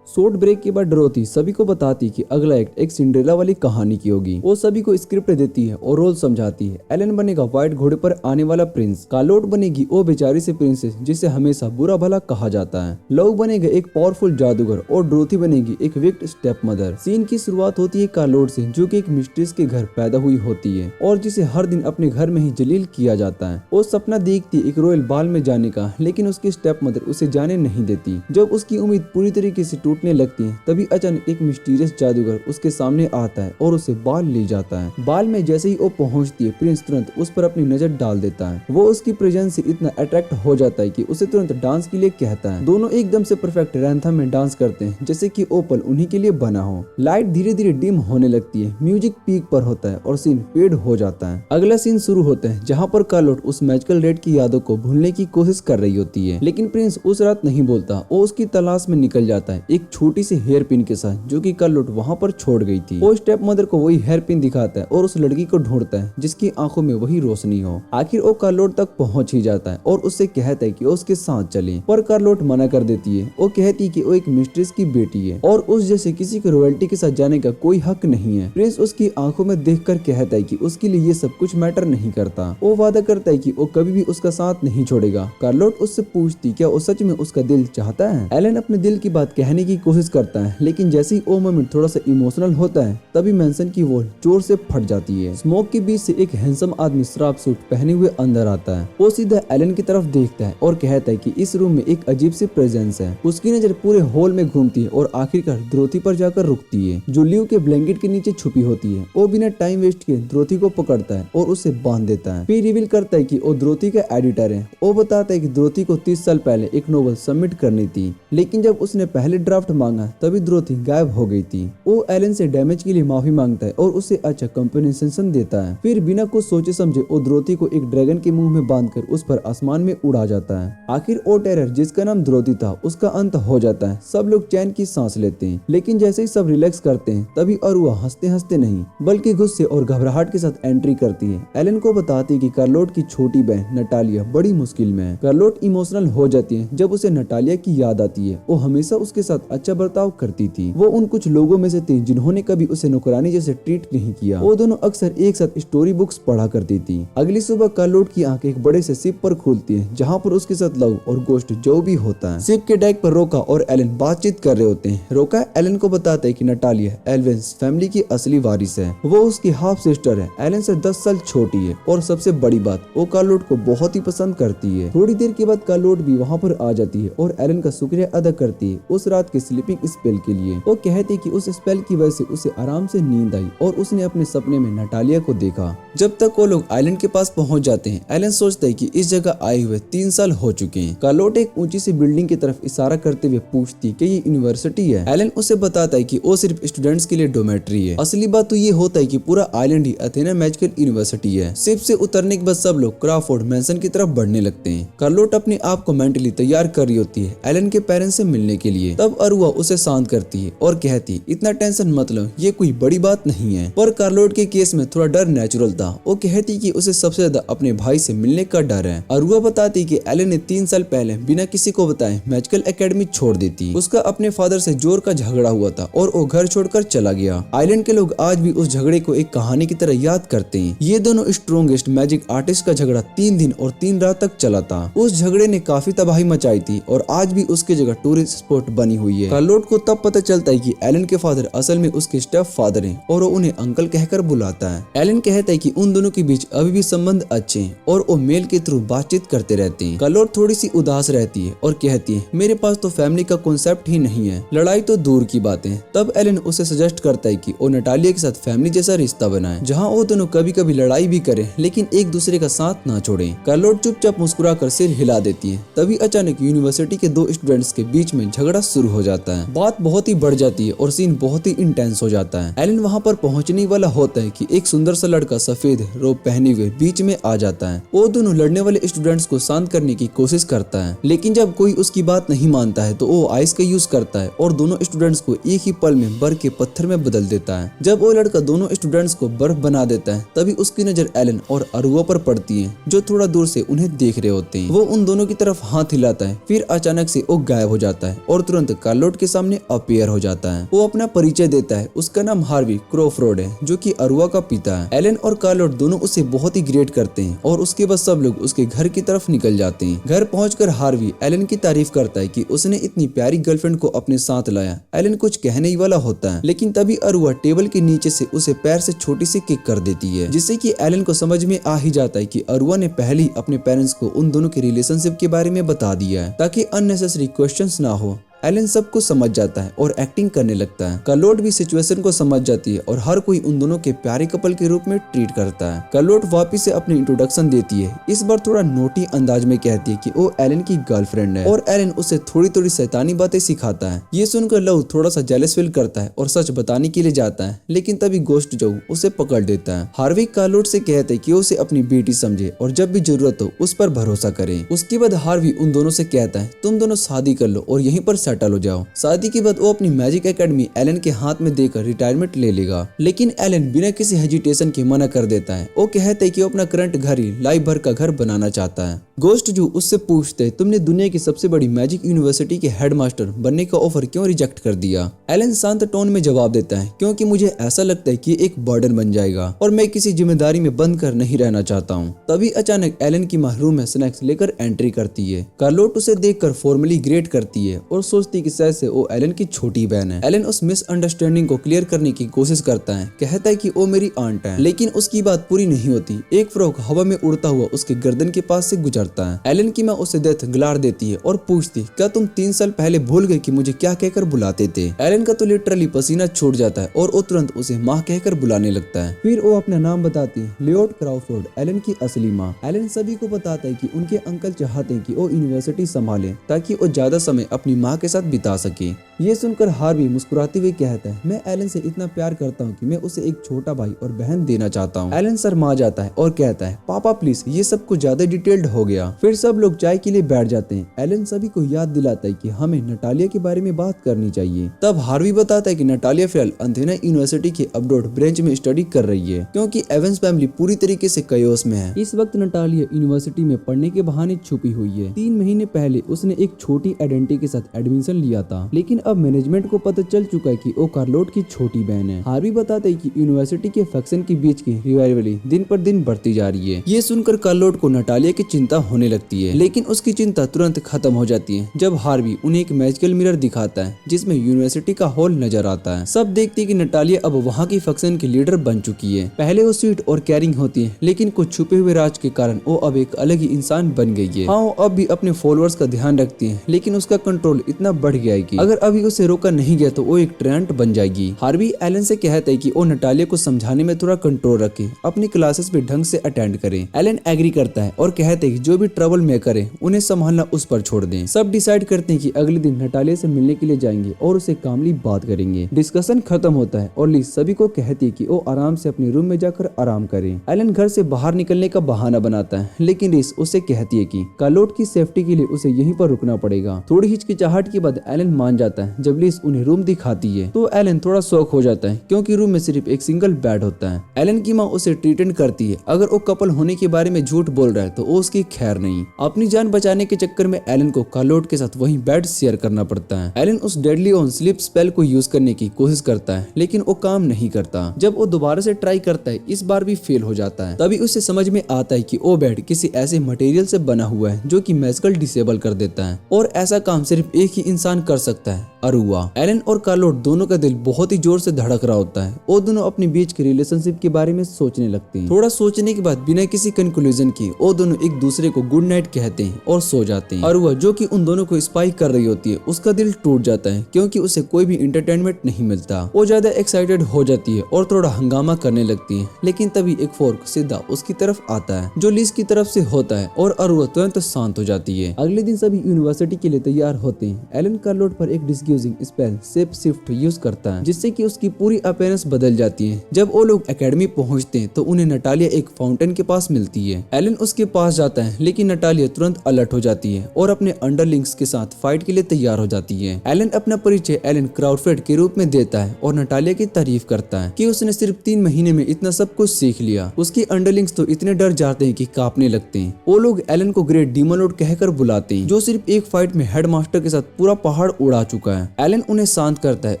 शॉर्ट ब्रेक के बाद डोरोथी सभी को बताती कि अगला एक्ट एक सिंड्रेला वाली कहानी की होगी। वो सभी को स्क्रिप्ट देती है और रोल समझाती है। एलन बनेगा व्हाइट घोड़े पर आने वाला प्रिंस, कार्लोट बनेगी वो बेचारी से प्रिंसेस जिसे हमेशा बुरा भला कहा जाता है, लोग बनेगा एक पावरफुल जादूगर और डोरोथी बनेगी एक विक्ट स्टेप मदर। सीन की शुरुआत होती है कार्लोट से, जो कि एक मिस्ट्रेस के घर पैदा हुई होती है और जिसे हर दिन अपने घर में ही जलील किया जाता है। वो सपना देखती है एक रॉयल बाल में जाने का, लेकिन उसकी स्टेप मदर उसे जाने नहीं देती। जब उसकी उम्मीद पूरी तरीके से टूटने लगती है तभी अचानक एक मिस्टीरियस जादूगर उसके सामने आता है और उसे बाल ले जाता है। बाल में जैसे ही वो पहुंचती है प्रिंस तुरंत उस पर अपनी नजर डाल देता है। वो उसकी प्रेजेंस से इतना अट्रैक्ट हो जाता है कि उसे तुरंत डांस के लिए कहता है। दोनों एकदम से परफेक्ट रैंथम में डांस करते हैं जैसे कि ओपल उन्हीं के लिए बना हो। लाइट धीरे धीरे डिम होने लगती है, म्यूजिक पीक पर होता है और सीन फेड हो जाता है। अगला सीन शुरू होता है जहाँ पर कार्लोट उस मैजिकल रेड की यादों को भूलने की कोशिश कर रही होती है, लेकिन प्रिंस उस रात नहीं बोलता। वो उसकी तलाश में निकल जाता है एक छोटी सी हेयर पिन के साथ जो कि कार्लोट वहाँ पर छोड़ गई थी। वो स्टेप मदर को वही हेयर पिन दिखाता है और उस लड़की को ढूंढता है जिसकी आंखों में वही रोशनी हो। आखिर वो कार्लोट तक पहुंच ही जाता है और उससे कहता है कि वो उसके साथ चले, पर कार्लोट मना कर देती है। वो कहती है कि वो एक मिस्ट्रेस की बेटी है और उस जैसे किसी के रॉयल्टी के साथ जाने का कोई हक नहीं है। प्रिंस उसकी आंखों में देखकर कहता है कि उसके लिए ये सब कुछ मैटर नहीं करता। वो वादा करता है कि वो कभी भी उसका साथ नहीं छोड़ेगा। कार्लोट उससे पूछती क्या वो सच में उसका दिल चाहता है। एलन अपने दिल की बात कहने की की कोशिश करता है, लेकिन जैसे ही वो मोमेंट थोड़ा सा इमोशनल होता है तभी मैंसन की वॉल जोर से फट जाती है। स्मोक के बीच से एक हैंडसम आदमी श्राप सूट पहने हुए अंदर आता है। वो सीधा एलन की तरफ देखता है और कहता है कि इस रूम में एक अजीब सी प्रेजेंस है। उसकी नजर पूरे हॉल में घूमती है और आखिरकार द्रोथी पर जाकर रुकती है, जो लियो के ब्लैंकेट के नीचे छुपी होती है। वो बिना टाइम वेस्ट किए द्रोथी को पकड़ता है और उसे बांध देता है। फिर रिवील करता है कि वो द्रोथी का एडिटर है। वो बताता है कि द्रोथी को 30 साल पहले एक नोवेल सबमिट करनी थी, लेकिन जब उसने पहले ड्राफ्ट मांगा तभी द्रोथी गायब हो गई थी। वो एलन से डैमेज के लिए माफी मांगता है और उसे अच्छा कंपनसेशन देता है। फिर बिना कुछ सोचे समझे वो द्रोथी को एक ड्रैगन के मुंह में बांधकर उस पर आसमान में उड़ा जाता है। आखिर वो टेरर जिसका नाम द्रोथी था उसका अंत हो जाता है। सब लोग चैन की सांस लेते हैं, लेकिन जैसे ही सब रिलैक्स करते हैं तभी अरुआ हंसते हंसते नहीं बल्कि गुस्से और घबराहट के साथ एंट्री करती है। एलन को बताती है कि कार्लोट की छोटी बहन नटालिया बड़ी मुश्किल में है। कार्लोट इमोशनल हो जाती है जब उसे नटालिया की याद आती है। वो हमेशा उसके साथ अच्छा बर्ताव करती थी। वो उन कुछ लोगों में से थी जिन्होंने कभी उसे नौकरानी जैसे ट्रीट नहीं किया। वो दोनों अक्सर एक साथ स्टोरी बुक्स पढ़ा करती थी। अगली सुबह कार्लोट की आंखें एक बड़े से शिप पर खुलती है, जहाँ पर उसके साथ लव और गोस्ट जो भी होता है। शिप के डेक पर रोका और एलन बातचीत कर रहे होते हैं। रोका एलन को बताता है कि नटालिया एल्वेंस फैमिली की असली वारिस है। वो उसकी हाफ सिस्टर है, एलन से 10 साल छोटी है और सबसे बड़ी बात वो कार्लोट को बहुत ही पसंद करती है। थोड़ी देर के बाद कार्लोट भी वहाँ पर आ जाती है और एलन का शुक्रिया अदा करती है उस रात के स्लीपिंग स्पेल के लिए। वो कहती है कि उस स्पेल की वजह से उसे आराम से नींद आई और उसने अपने सपने में नटालिया को देखा। जब तक वो लोग आइलैंड के पास पहुंच जाते हैं, एलन सोचता है कि इस जगह आए हुए 3 साल हो चुके हैं। कार्लोट एक ऊंची सी बिल्डिंग की तरफ इशारा करते हुए पूछती कि ये यूनिवर्सिटी है। एलन उसे बताता है कि वो सिर्फ स्टूडेंट्स के लिए डोमेट्री है। असली बात तो ये होता है कि पूरा आइलैंड ही अथेना मैजिकल यूनिवर्सिटी है। शिप से उतरने के बाद सब लोग क्राफोर्ड मैंसन की तरफ बढ़ने लगते हैं। कार्लोट अपने आप को मेंटली तैयार कर रही होती है एलन के पेरेंट्स से मिलने के लिए। तब अरुआ उसे शांत करती है और कहती इतना टेंशन मत लो, ये कोई बड़ी बात नहीं है। पर कार्लोट के केस में थोड़ा डर नेचुरल था। वो कहती कि उसे सबसे ज्यादा अपने भाई से मिलने का डर है। अरुआ बताती कि एलन ने 3 साल पहले बिना किसी को बताए मैजिकल एकेडमी छोड़ दी थी। उसका अपने फादर से जोर का झगड़ा हुआ था और वो घर छोड़कर चला गया। आइलैंड के लोग आज भी उस झगड़े को एक कहानी की तरह याद करते हैं। ये दोनों स्ट्रॉन्गेस्ट मैजिक आर्टिस्ट का झगड़ा 3 दिन और 3 रात तक चला था। उस झगड़े ने काफी तबाही मचाई थी और आज भी उसकी जगह टूरिस्ट स्पॉट बनी हुई है। कार्लोट को तब पता चलता है कि एलन के फादर असल में उसके स्टेप फादर हैं और वो उन्हें अंकल कहकर बुलाता है। एलन कहता है कि उन दोनों के बीच अभी भी संबंध अच्छे हैं और वो मेल के थ्रू बातचीत करते रहते हैं। कार्लोट थोड़ी सी उदास रहती है और कहती है मेरे पास तो फैमिली का कॉन्सेप्ट ही नहीं है, लड़ाई तो दूर की बात है। तब एलन उसे सजेस्ट करता है कि वो नटालिया के साथ फैमिली जैसा रिश्ता बनाए, जहाँ वो दोनों कभी कभी लड़ाई भी करे लेकिन एक दूसरे का साथ ना छोड़े। कार्लोट चुपचाप मुस्कुराकर सिर हिला देती है। तभी अचानक यूनिवर्सिटी के 2 स्टूडेंट्स के बीच में झगड़ा शुरू हो जाता है। बात बहुत ही बढ़ जाती है और सीन बहुत ही इंटेंस हो जाता है। एलन वहाँ पर पहुँचने वाला होता है कि एक सुंदर सा लड़का सफेद रोब पहने हुए बीच में आ जाता है। वो दोनों लड़ने वाले स्टूडेंट्स को शांत करने की कोशिश करता है, लेकिन जब कोई उसकी बात नहीं मानता है तो वो आइस का यूज करता है और दोनों स्टूडेंट्स को एक ही पल में बर्फ के पत्थर में बदल देता है। जब वो लड़का दोनों स्टूडेंट्स को बर्फ बना देता है तभी उसकी नजर एलन और अरुआ पर पड़ती है, जो थोड़ा दूर से उन्हें देख रहे होते हैं। वो उन दोनों की तरफ हाथ हिलाता है, फिर अचानक से वो गायब हो जाता है और तुरंत कार्लोट के सामने अपीयर हो जाता है। वो अपना परिचय देता है, उसका नाम हार्वी क्रॉफोर्ड है, जो कि अरुआ का पिता है। एलन और कार्लोट दोनों उसे बहुत ही ग्रेट करते हैं और उसके बाद सब लोग उसके घर की तरफ निकल जाते हैं। घर पहुंचकर हार्वी एलन की तारीफ करता है कि उसने इतनी प्यारी गर्लफ्रेंड को अपने साथ लाया। एलन कुछ कहने ही वाला होता है, लेकिन तभी अरुआ टेबल के नीचे से उसे पैर से छोटी सी किक कर देती है, जिससे कि एलन को समझ में आ ही जाता है कि अरुआ ने पहले ही अपने पेरेंट्स को उन दोनों के रिलेशनशिप के बारे में बता दिया है ताकि अननेसेसरी क्वेश्चंस ना हो। एलन सब कुछ समझ जाता है और एक्टिंग करने लगता है। कार्लोट भी सिचुएशन को समझ जाती है और हर कोई उन दोनों के प्यारे कपल के रूप में ट्रीट करता है। कार्लोट वापिस से अपनी इंट्रोडक्शन देती है, इस बार थोड़ा नोटी अंदाज में कहती है कि वो एलन की गर्लफ्रेंड है और एलन उसे थोड़ी थोड़ी शैतानी बातें सिखाता है। ये सुनकर लव थोड़ा सा जेलस फील करता है और सच बताने के लिए जाता है, लेकिन तभी गोस्ट जो उसे पकड़ देता है। हार्वी कार्लोट से कहते हैं कि उसे अपनी बेटी समझे और जब भी जरूरत हो उस पर भरोसा करे। उसके बाद हार्वी उन दोनों से कहता है तुम दोनों शादी कर लो और यहीं पर सेटल हो जाओ। शादी के बाद वो अपनी मैजिक एकेडमी एलन के हाथ में देकर रिटायरमेंट ले लेगा, लेकिन एलन बिना किसी हेजिटेशन के मना कर देता है। वो कहता है कि वो अपना करंट घर ही लाइफ भर का घर बनाना चाहता है। गोस्ट जो उससे पूछते है तुमने दुनिया की सबसे बड़ी मैजिक यूनिवर्सिटी के हेडमास्टर बनने का ऑफर क्यों रिजेक्ट कर दिया। एलन शांत टोन में जवाब देता है क्योंकि मुझे ऐसा लगता है कि एक बर्डन बन जाएगा और मैं किसी जिम्मेदारी में बंद कर नहीं रहना चाहता हूँ। तभी अचानक एलन की रूम में स्नैक्स लेकर एंट्री करती है। कार्लोट उसे देखकर फॉर्मली ग्रेट करती है और सोचती कि शायद से वो एलन की छोटी बहन है। एलन उस मिसअंडरस्टैंडिंग को क्लियर करने की कोशिश करता है, कहता है कि वो मेरी आंट है, लेकिन उसकी बात पूरी नहीं होती। एक फ्रॉग हवा में उड़ता हुआ उसके गर्दन के पास से गुजरता है। एलन की माँ उसे डेथ ग्लार देती है और पूछती, क्या तुम 3 साल पहले भूल गए कि मुझे क्या कहकर बुलाते थे? एलन का तो लिटरली पसीना छूट जाता है और वो तुरंत उसे माँ कहकर बुलाने लगता है। फिर वो अपना नाम बताती है, लियोट क्रॉफोर्ड, एलन की असली माँ। एलन सभी को बताता है कि उनके अंकल चाहते हैं कि वो यूनिवर्सिटी संभाले ताकि वो ज्यादा समय अपनी माँ के साथ बिता सके। ये सुनकर हार्वी मुस्कुराते हुए कहता है, मैं एलन से इतना प्यार करता हूँ कि मैं उसे एक छोटा भाई और बहन देना चाहता हूँ। एलन शर्मा जाता है और कहता है, पापा प्लीज, ये सब कुछ ज्यादा डिटेल्ड हो गया। फिर सब लोग चाय के लिए बैठ जाते हैं। एलन सभी को याद दिलाता है कि हमें नटालिया के बारे में बात करनी चाहिए। तब हार्वी बताता है कि नटालिया फिलहाल अंथेना यूनिवर्सिटी के अब्रोड ब्रांच में स्टडी कर रही है, क्योंकि एवंस फैमिली पूरी तरीके से कयोस में है। इस वक्त नटालिया यूनिवर्सिटी में पढ़ने के बहाने छुपी हुई है। 3 महीने पहले उसने एक छोटी आइडेंटिटी के साथ एडमिशन लिया था, लेकिन अब मैनेजमेंट को पता चल चुका है कि वो कार्लोट की छोटी बहन है। हार्वी बताते हैं कि यूनिवर्सिटी के फैक्शन के बीच की रिवाइवली दिन पर दिन बढ़ती जा रही है। ये सुनकर कार्लोट को नटालिया की चिंता होने लगती है, लेकिन उसकी चिंता तुरंत खत्म हो जाती है जब हार्वी उन्हें एक मैजिकल मिरर दिखाता है जिसमें यूनिवर्सिटी का हॉल नजर आता है। सब देखते हैं कि नटालिया अब वहाँ की फैक्शन की लीडर बन चुकी है। पहले वो स्वीट और केयरिंग होती है, लेकिन कुछ छुपे हुए राज के कारण वो अब एक अलग ही इंसान बन गई है। हाँ, वो अब भी अपने फॉलोअर्स का ध्यान रखती है, लेकिन उसका कंट्रोल इतना बढ़ गया है कि अगर अभी उसे रोका नहीं गया तो वो एक ट्रेंड बन जाएगी। हार्वी एलन से कहता है कि वो नटालिया को समझाने में थोड़ा कंट्रोल रखे, अपनी क्लासेस भी ढंग से अटेंड करे। एलन एग्री करता है और कहते हैं कि जो भी ट्रबल मेकर है उन्हें संभालना उस पर छोड़ दें। सब डिसाइड करते हैं कि अगले दिन नटालिया से मिलने के लिए जाएंगे और उसे कामली बात करेंगे। डिस्कशन खत्म होता है और लिज सभी को कहती है कि वो आराम से अपने रूम में जाकर आराम करें। एलन घर से बाहर निकलने का बहाना बनाता है, लेकिन लिज उससे कहती है कि कार्लोट की सेफ्टी के लिए उसे यहीं पर रुकना पड़ेगा। थोड़ी हिचकिचाहट के बाद एलन मान जाता है। जब लिज उन्हें रूम दिखाती है तो एलन थोड़ा शॉक हो जाता है, क्योंकि रूम में सिर्फ एक सिंगल बेड होता है। एलन की माँ उसे ट्रीटेंड करती है, अगर वो कपल होने के बारे में झूठ बोल रहा है तो वो उसकी खैर नहीं। अपनी जान बचाने के चक्कर में एलन को कार्लोट के साथ वही बेड शेयर करना पड़ता है। एलन उस डेडली ऑन स्लीप स्पेल को यूज करने की कोशिश करता है, लेकिन वो काम नहीं करता। जब वो दोबारा से ट्राई करता है, इस बार भी फेल हो जाता है। तभी उसे समझ में आता है कि वो बेड किसी ऐसे मटेरियल से बना हुआ है जो कि मैजिकल डिसेबल कर देता है, और ऐसा काम सिर्फ एक ही इंसान कर सकता है, अरुआ। एलन और कार्लोट दोनों का दिल बहुत ही जोर से धड़क रहा होता है। वो दोनों अपने बीच के रिलेशनशिप के बारे में सोचने लगते हैं। थोड़ा सोचने के बाद बिना किसी कंक्लूजन के वो दोनों एक दूसरे को गुड नाइट कहते हैं और सो जाते हैं। अरुआ, जो कि उन दोनों को स्पाई कर रही होती है, उसका दिल टूट जाता है, क्योंकि उसे कोई भी एंटरटेनमेंट नहीं मिलता। वो ज्यादा एक्साइटेड हो जाती है और थोड़ा हंगामा करने लगती है, लेकिन तभी एक फोर्क सीधा उसकी तरफ आता है जो लिज की तरफ से होता है और अरुआ तुरंत शांत हो जाती है। अगले दिन सभी यूनिवर्सिटी के लिए तैयार होते हैं। एलन कार्लोट पर एक डिस्ग्यूजिंग स्पेल शेप शिफ्ट यूज करता है, जिससे कि उसकी पूरी अपीयरेंस बदल जाती है। जब वो लोग एकेडमी पहुंचते हैं तो उन्हें नटालिया एक फाउंटेन के पास मिलती है। एलन उसके पास जाता है, लेकिन नटालिया तुरंत अलर्ट हो जाती है और अपने अंडरलिंग्स के साथ फाइट के लिए तैयार हो जाती है। एलन अपना परिचय एलन क्राउडफेड के रूप में देता है और नटालिया की तारीफ करता है कि उसने सिर्फ 3 महीने में इतना सब कुछ सीख लिया। उसके अंडरलिंग्स तो इतने डर जाते हैं कि कांपने लगते हैं। वो लोग एलन को ग्रेट डीमन लॉर्ड कहकर बुलाते हैं, जो सिर्फ एक फाइट में हेडमास्टर के साथ पूरा पहाड़ उड़ा चुका है। एलन उन्हें शांत करता है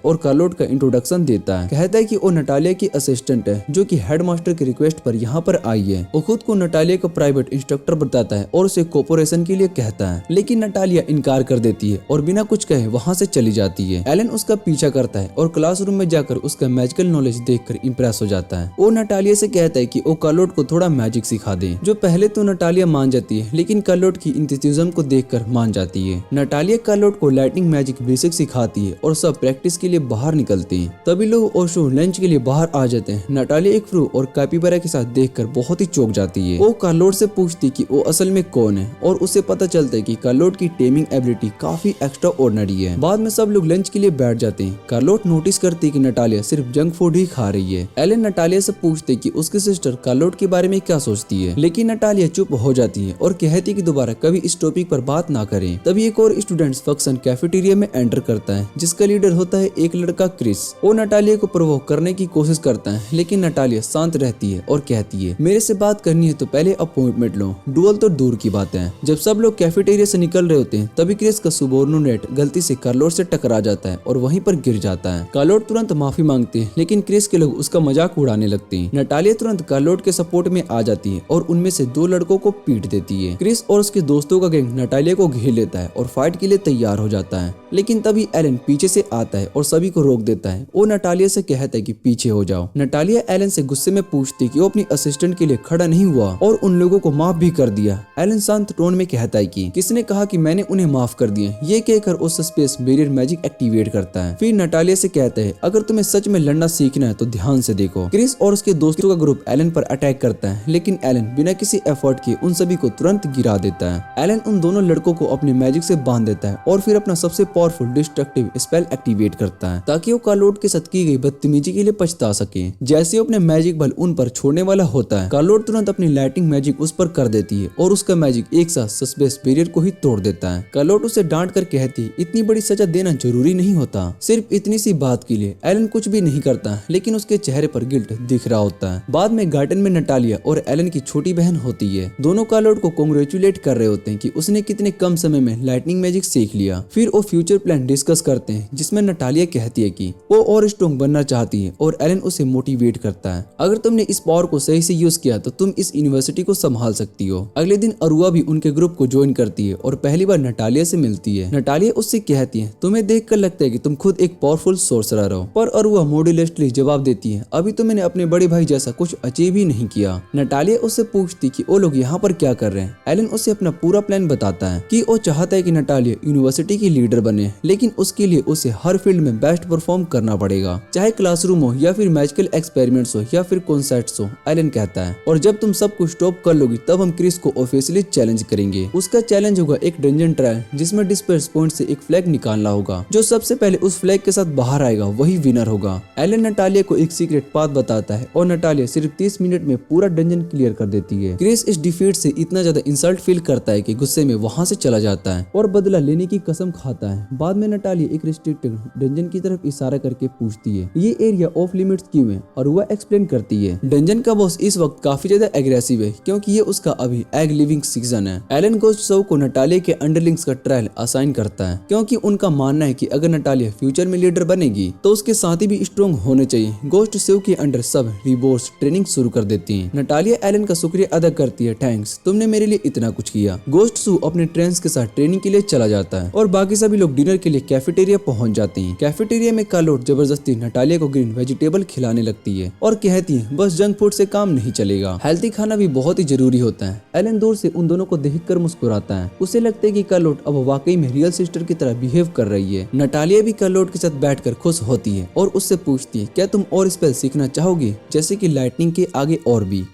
और कार्लोट का इंट्रोडक्शन देता है। कहता है कि वो नटालिया की असिस्टेंट है, जो कि हेडमास्टर की रिक्वेस्ट पर यहाँ पर आई है। वो खुद को नटालिया का प्राइवेट इंस्ट्रक्टर बताता है और उसे कोऑपरेशन के लिए कहता है, लेकिन नटालिया इनकार कर देती है और बिना कुछ कहे वहाँ से चली जाती है। एलन उसका पीछा करता है और क्लासरूम में जाकर उसका मैजिकल नॉलेज देखकर इंप्रेस हो जाता है। वो नटालिया से कहता है कि वो कार्लोट को थोड़ा मैजिक सिखा दे, जो पहले तो नटालिया मान जाती है, लेकिन कार्लोट की इंथुसियाज्म को देखकर मान जाती है। नटालिया कार्लोट को लाइटिंग मैजिक बेसिक सिखाती है और सब प्रैक्टिस के लिए बाहर निकलते हैं। तभी लोग ओशो लंच के लिए बाहर आ जाते हैं। नटालिया एक फ्रू और कैपिबारा के साथ देखकर बहुत ही चौंक जाती है। वो कार्लोट से पूछती कि वो असल में कौन है, और उसे पता चलता है कि कार्लोट की टेमिंग एबिलिटी काफी एक्स्ट्रा ऑर्डिनरी है। बाद में सब लोग लंच के लिए बैठ जाते हैं। कार्लोट नोटिस करती है कि नटालिया सिर्फ जंक फूड ही खा रही है। एलन नटालिया से पूछते कि उसकी सिस्टर कार्लोट के बारे में क्या सोचती है, लेकिन नटालिया चुप हो जाती है और कहती कि दोबारा कभी इस टॉपिक पर बात ना करें। तभी एक और स्टूडेंट्स फंक्शन कैफेटेरिया में एंटर करता है, जिसका लीडर होता है एक लड़का क्रिस। वो नटालिया को प्रोवोक करने की कोशिश करता है, लेकिन नटालिया शांत रहती है और कहती है, मेरे से बात करनी है तो पहले अपॉइंटमेंट लो, डुअल तो दूर की बात है। जब सब लोग कैफेटेरिया से निकल रहे होते हैं, तभी क्रिस का सुबोर्डिनेट गलती से कार्लोट से टकरा जाता है और वहीं पर गिर जाता है। कार्लोट तुरंत माफी मांगते हैं, लेकिन क्रिस के लोग उसका मजाक उड़ाने लगते हैं। नटालिया तुरंत कार्लोट के सपोर्ट में आ जाती है और उनमें से 2 लड़कों को पीट देती है। क्रिस और उसके दोस्तों का गैंग नटालिया को घेर लेता है और फाइट के लिए तैयार हो हो जाता है, लेकिन तभी एलन पीछे से आता है और सभी को रोक देता है और नटालिया से कहता है कि पीछे हो जाओ। नटालिया एलन से गुस्से में पूछती है कि वो अपनी असिस्टेंट के लिए खड़ा नहीं हुआ और उन लोगों को माफ भी कर दिया। एलन शांत टोन में कहता है कि किसने कहा कि मैंने उन्हें माफ कर दिया। ये कहकर उस स्पेस बैरियर मैजिक एक्टिवेट करता है। फिर नटालिया से कहता है अगर तुम्हें सच में लड़ना सीखना है तो ध्यान से देखो। क्रिस और उसके दोस्तों का ग्रुप एलन पर अटैक करता है, लेकिन एलन बिना किसी एफर्ट के उन सभी को तुरंत गिरा देता है। एलन उन दोनों लड़कों को अपने मैजिक से बांध देता है और फिर अपना सबसे पावरफुल डिस्ट्रक्टिव स्पेल एक्टिवेट करता है ताकि वो कार्लोट के साथ की गई बदतमीजी के लिए पछता सके। जैसे अपने मैजिक बल उन पर छोड़ने वाला होता है, कार्लोट तुरंत अपनी लाइटिंग मैजिक उस पर कर देती है और उसका मैजिक एक साथ सस्पेंस बैरियर को ही तोड़ देता है। कार्लोट उसे डांट कर कहती है इतनी बड़ी सजा देना जरूरी नहीं होता, सिर्फ इतनी सी बात के लिए एलन कुछ भी नहीं करता, लेकिन उसके चेहरे पर गिल्ट दिख रहा होता है। बाद में गार्डन में नटालिया और एलन की छोटी बहन होती है। दोनों कार्लोट को कांग्रेचुलेट कर रहे होते हैं कि उसने कितने कम समय में लाइटनिंग मैजिक सीख लिया। फिर वो फ्यूचर प्लान डिस्कस करते हैं, जिसमें नटालिया कहती है कि वो और स्ट्रॉन्ग बनना चाहती है और एलन उसे मोटिवेट करता है। अगर तुमने इस पावर को सही से यूज किया तो तुम इस यूनिवर्सिटी को संभाल सकती हो। अगले दिन अरुआ भी उनके ग्रुप को ज्वाइन करती है और पहली बार नटालिया से मिलती है। नटालिया उससे कहती है तुम्हें देखकर लगता है कि तुम खुद एक पावरफुल सोर्सरर हो, पर अरुआ मॉड्यूलेटली जवाब देती है अभी तो मैंने अपने बड़े भाई जैसा कुछ अचीव ही नहीं किया। नटालिया उससे पूछती कि वो लोग यहाँ पर क्या कर रहे हैं। एलन उसे अपना पूरा प्लान बताता है कि वो चाहता है कि नटालिया यूनिवर्सिटी की लीडर बने, लेकिन उसके लिए उसे हर फील्ड में बेस्ट परफॉर्म करना पड़ेगा, चाहे क्लासरूम हो या फिर मैजिकल एक्सपेरिमेंट्स हो या फिर कॉन्सर्ट्स हो। एलन कहता है और जब तुम सब कुछ स्टॉप कर लोगी तब हम क्रिस को ऑफिशियली चैलेंज करेंगे। उसका चैलेंज होगा एक डंजन ट्रायल जिसमें डिस्पर्स पॉइंट से एक फ्लैग निकालना होगा। जो सबसे पहले उस फ्लैग के साथ बाहर आएगा वही विनर होगा। एलन नटालिया को एक सीक्रेट पाथ बताता है और नटालिया सिर्फ 30 मिनट में पूरा डंजन क्लियर कर देती है। क्रिस इस डिफीट से इतना ज्यादा इंसल्ट फील करता है कि गुस्से में वहां से चला जाता है और बदला लेने की कसम खाता है। बाद में नटालिया एक रिस्ट्रिक्टेड डंजन की तरफ इशारा करके पूछती है ये एरिया ऑफ लिमिट्स क्यों है, और वह एक्सप्लेन करती है डंजन का बॉस इस वक्त काफी ज्यादा एग्रेसिव है क्योंकि ये उसका अभी एग लिविंग सीजन है। एलन गोस्ट सो को नटालिया के अंडरलिंग्स का ट्रायल असाइन करता है क्योंकि उनका मानना है कि अगर नटालिया फ्यूचर में लीडर बनेगी तो उसके साथी भी स्ट्रॉन्ग होने चाहिए। गोस्ट सेव के अंडर सब रिबोर्स ट्रेनिंग शुरू कर देती है। नटालिया एलन का शुक्रिया अदा करती है, थैंक्स तुमने मेरे लिए इतना कुछ किया। गोस्ट सू अपने ट्रेंड्स के साथ ट्रेनिंग के लिए चला जाता है और बाकी सभी लोग डिनर के लिए कैफेटेरिया पहुंच जाते हैं। कैफेटेरिया में कार्लोट जबरदस्ती नटालिया को ग्रीन वेजिटेबल खिलाने लगती है और कहती है बस जंक फूड से काम नहीं चलेगा, हेल्थी खाना भी बहुत ही जरूरी होता है। एलन दूर से उन दोनों को देखकर मुस्कुराता है। उसे लगता है कि कार्लोट अब वाकई में रियल सिस्टर की तरह बिहेव कर रही है। नटालिया भी कार्लोट के साथ बैठकर खुश होती है और उससे पूछती है क्या तुम और स्पेल सीखना चाहोगी जैसे कि लाइटनिंग के आगे और भी।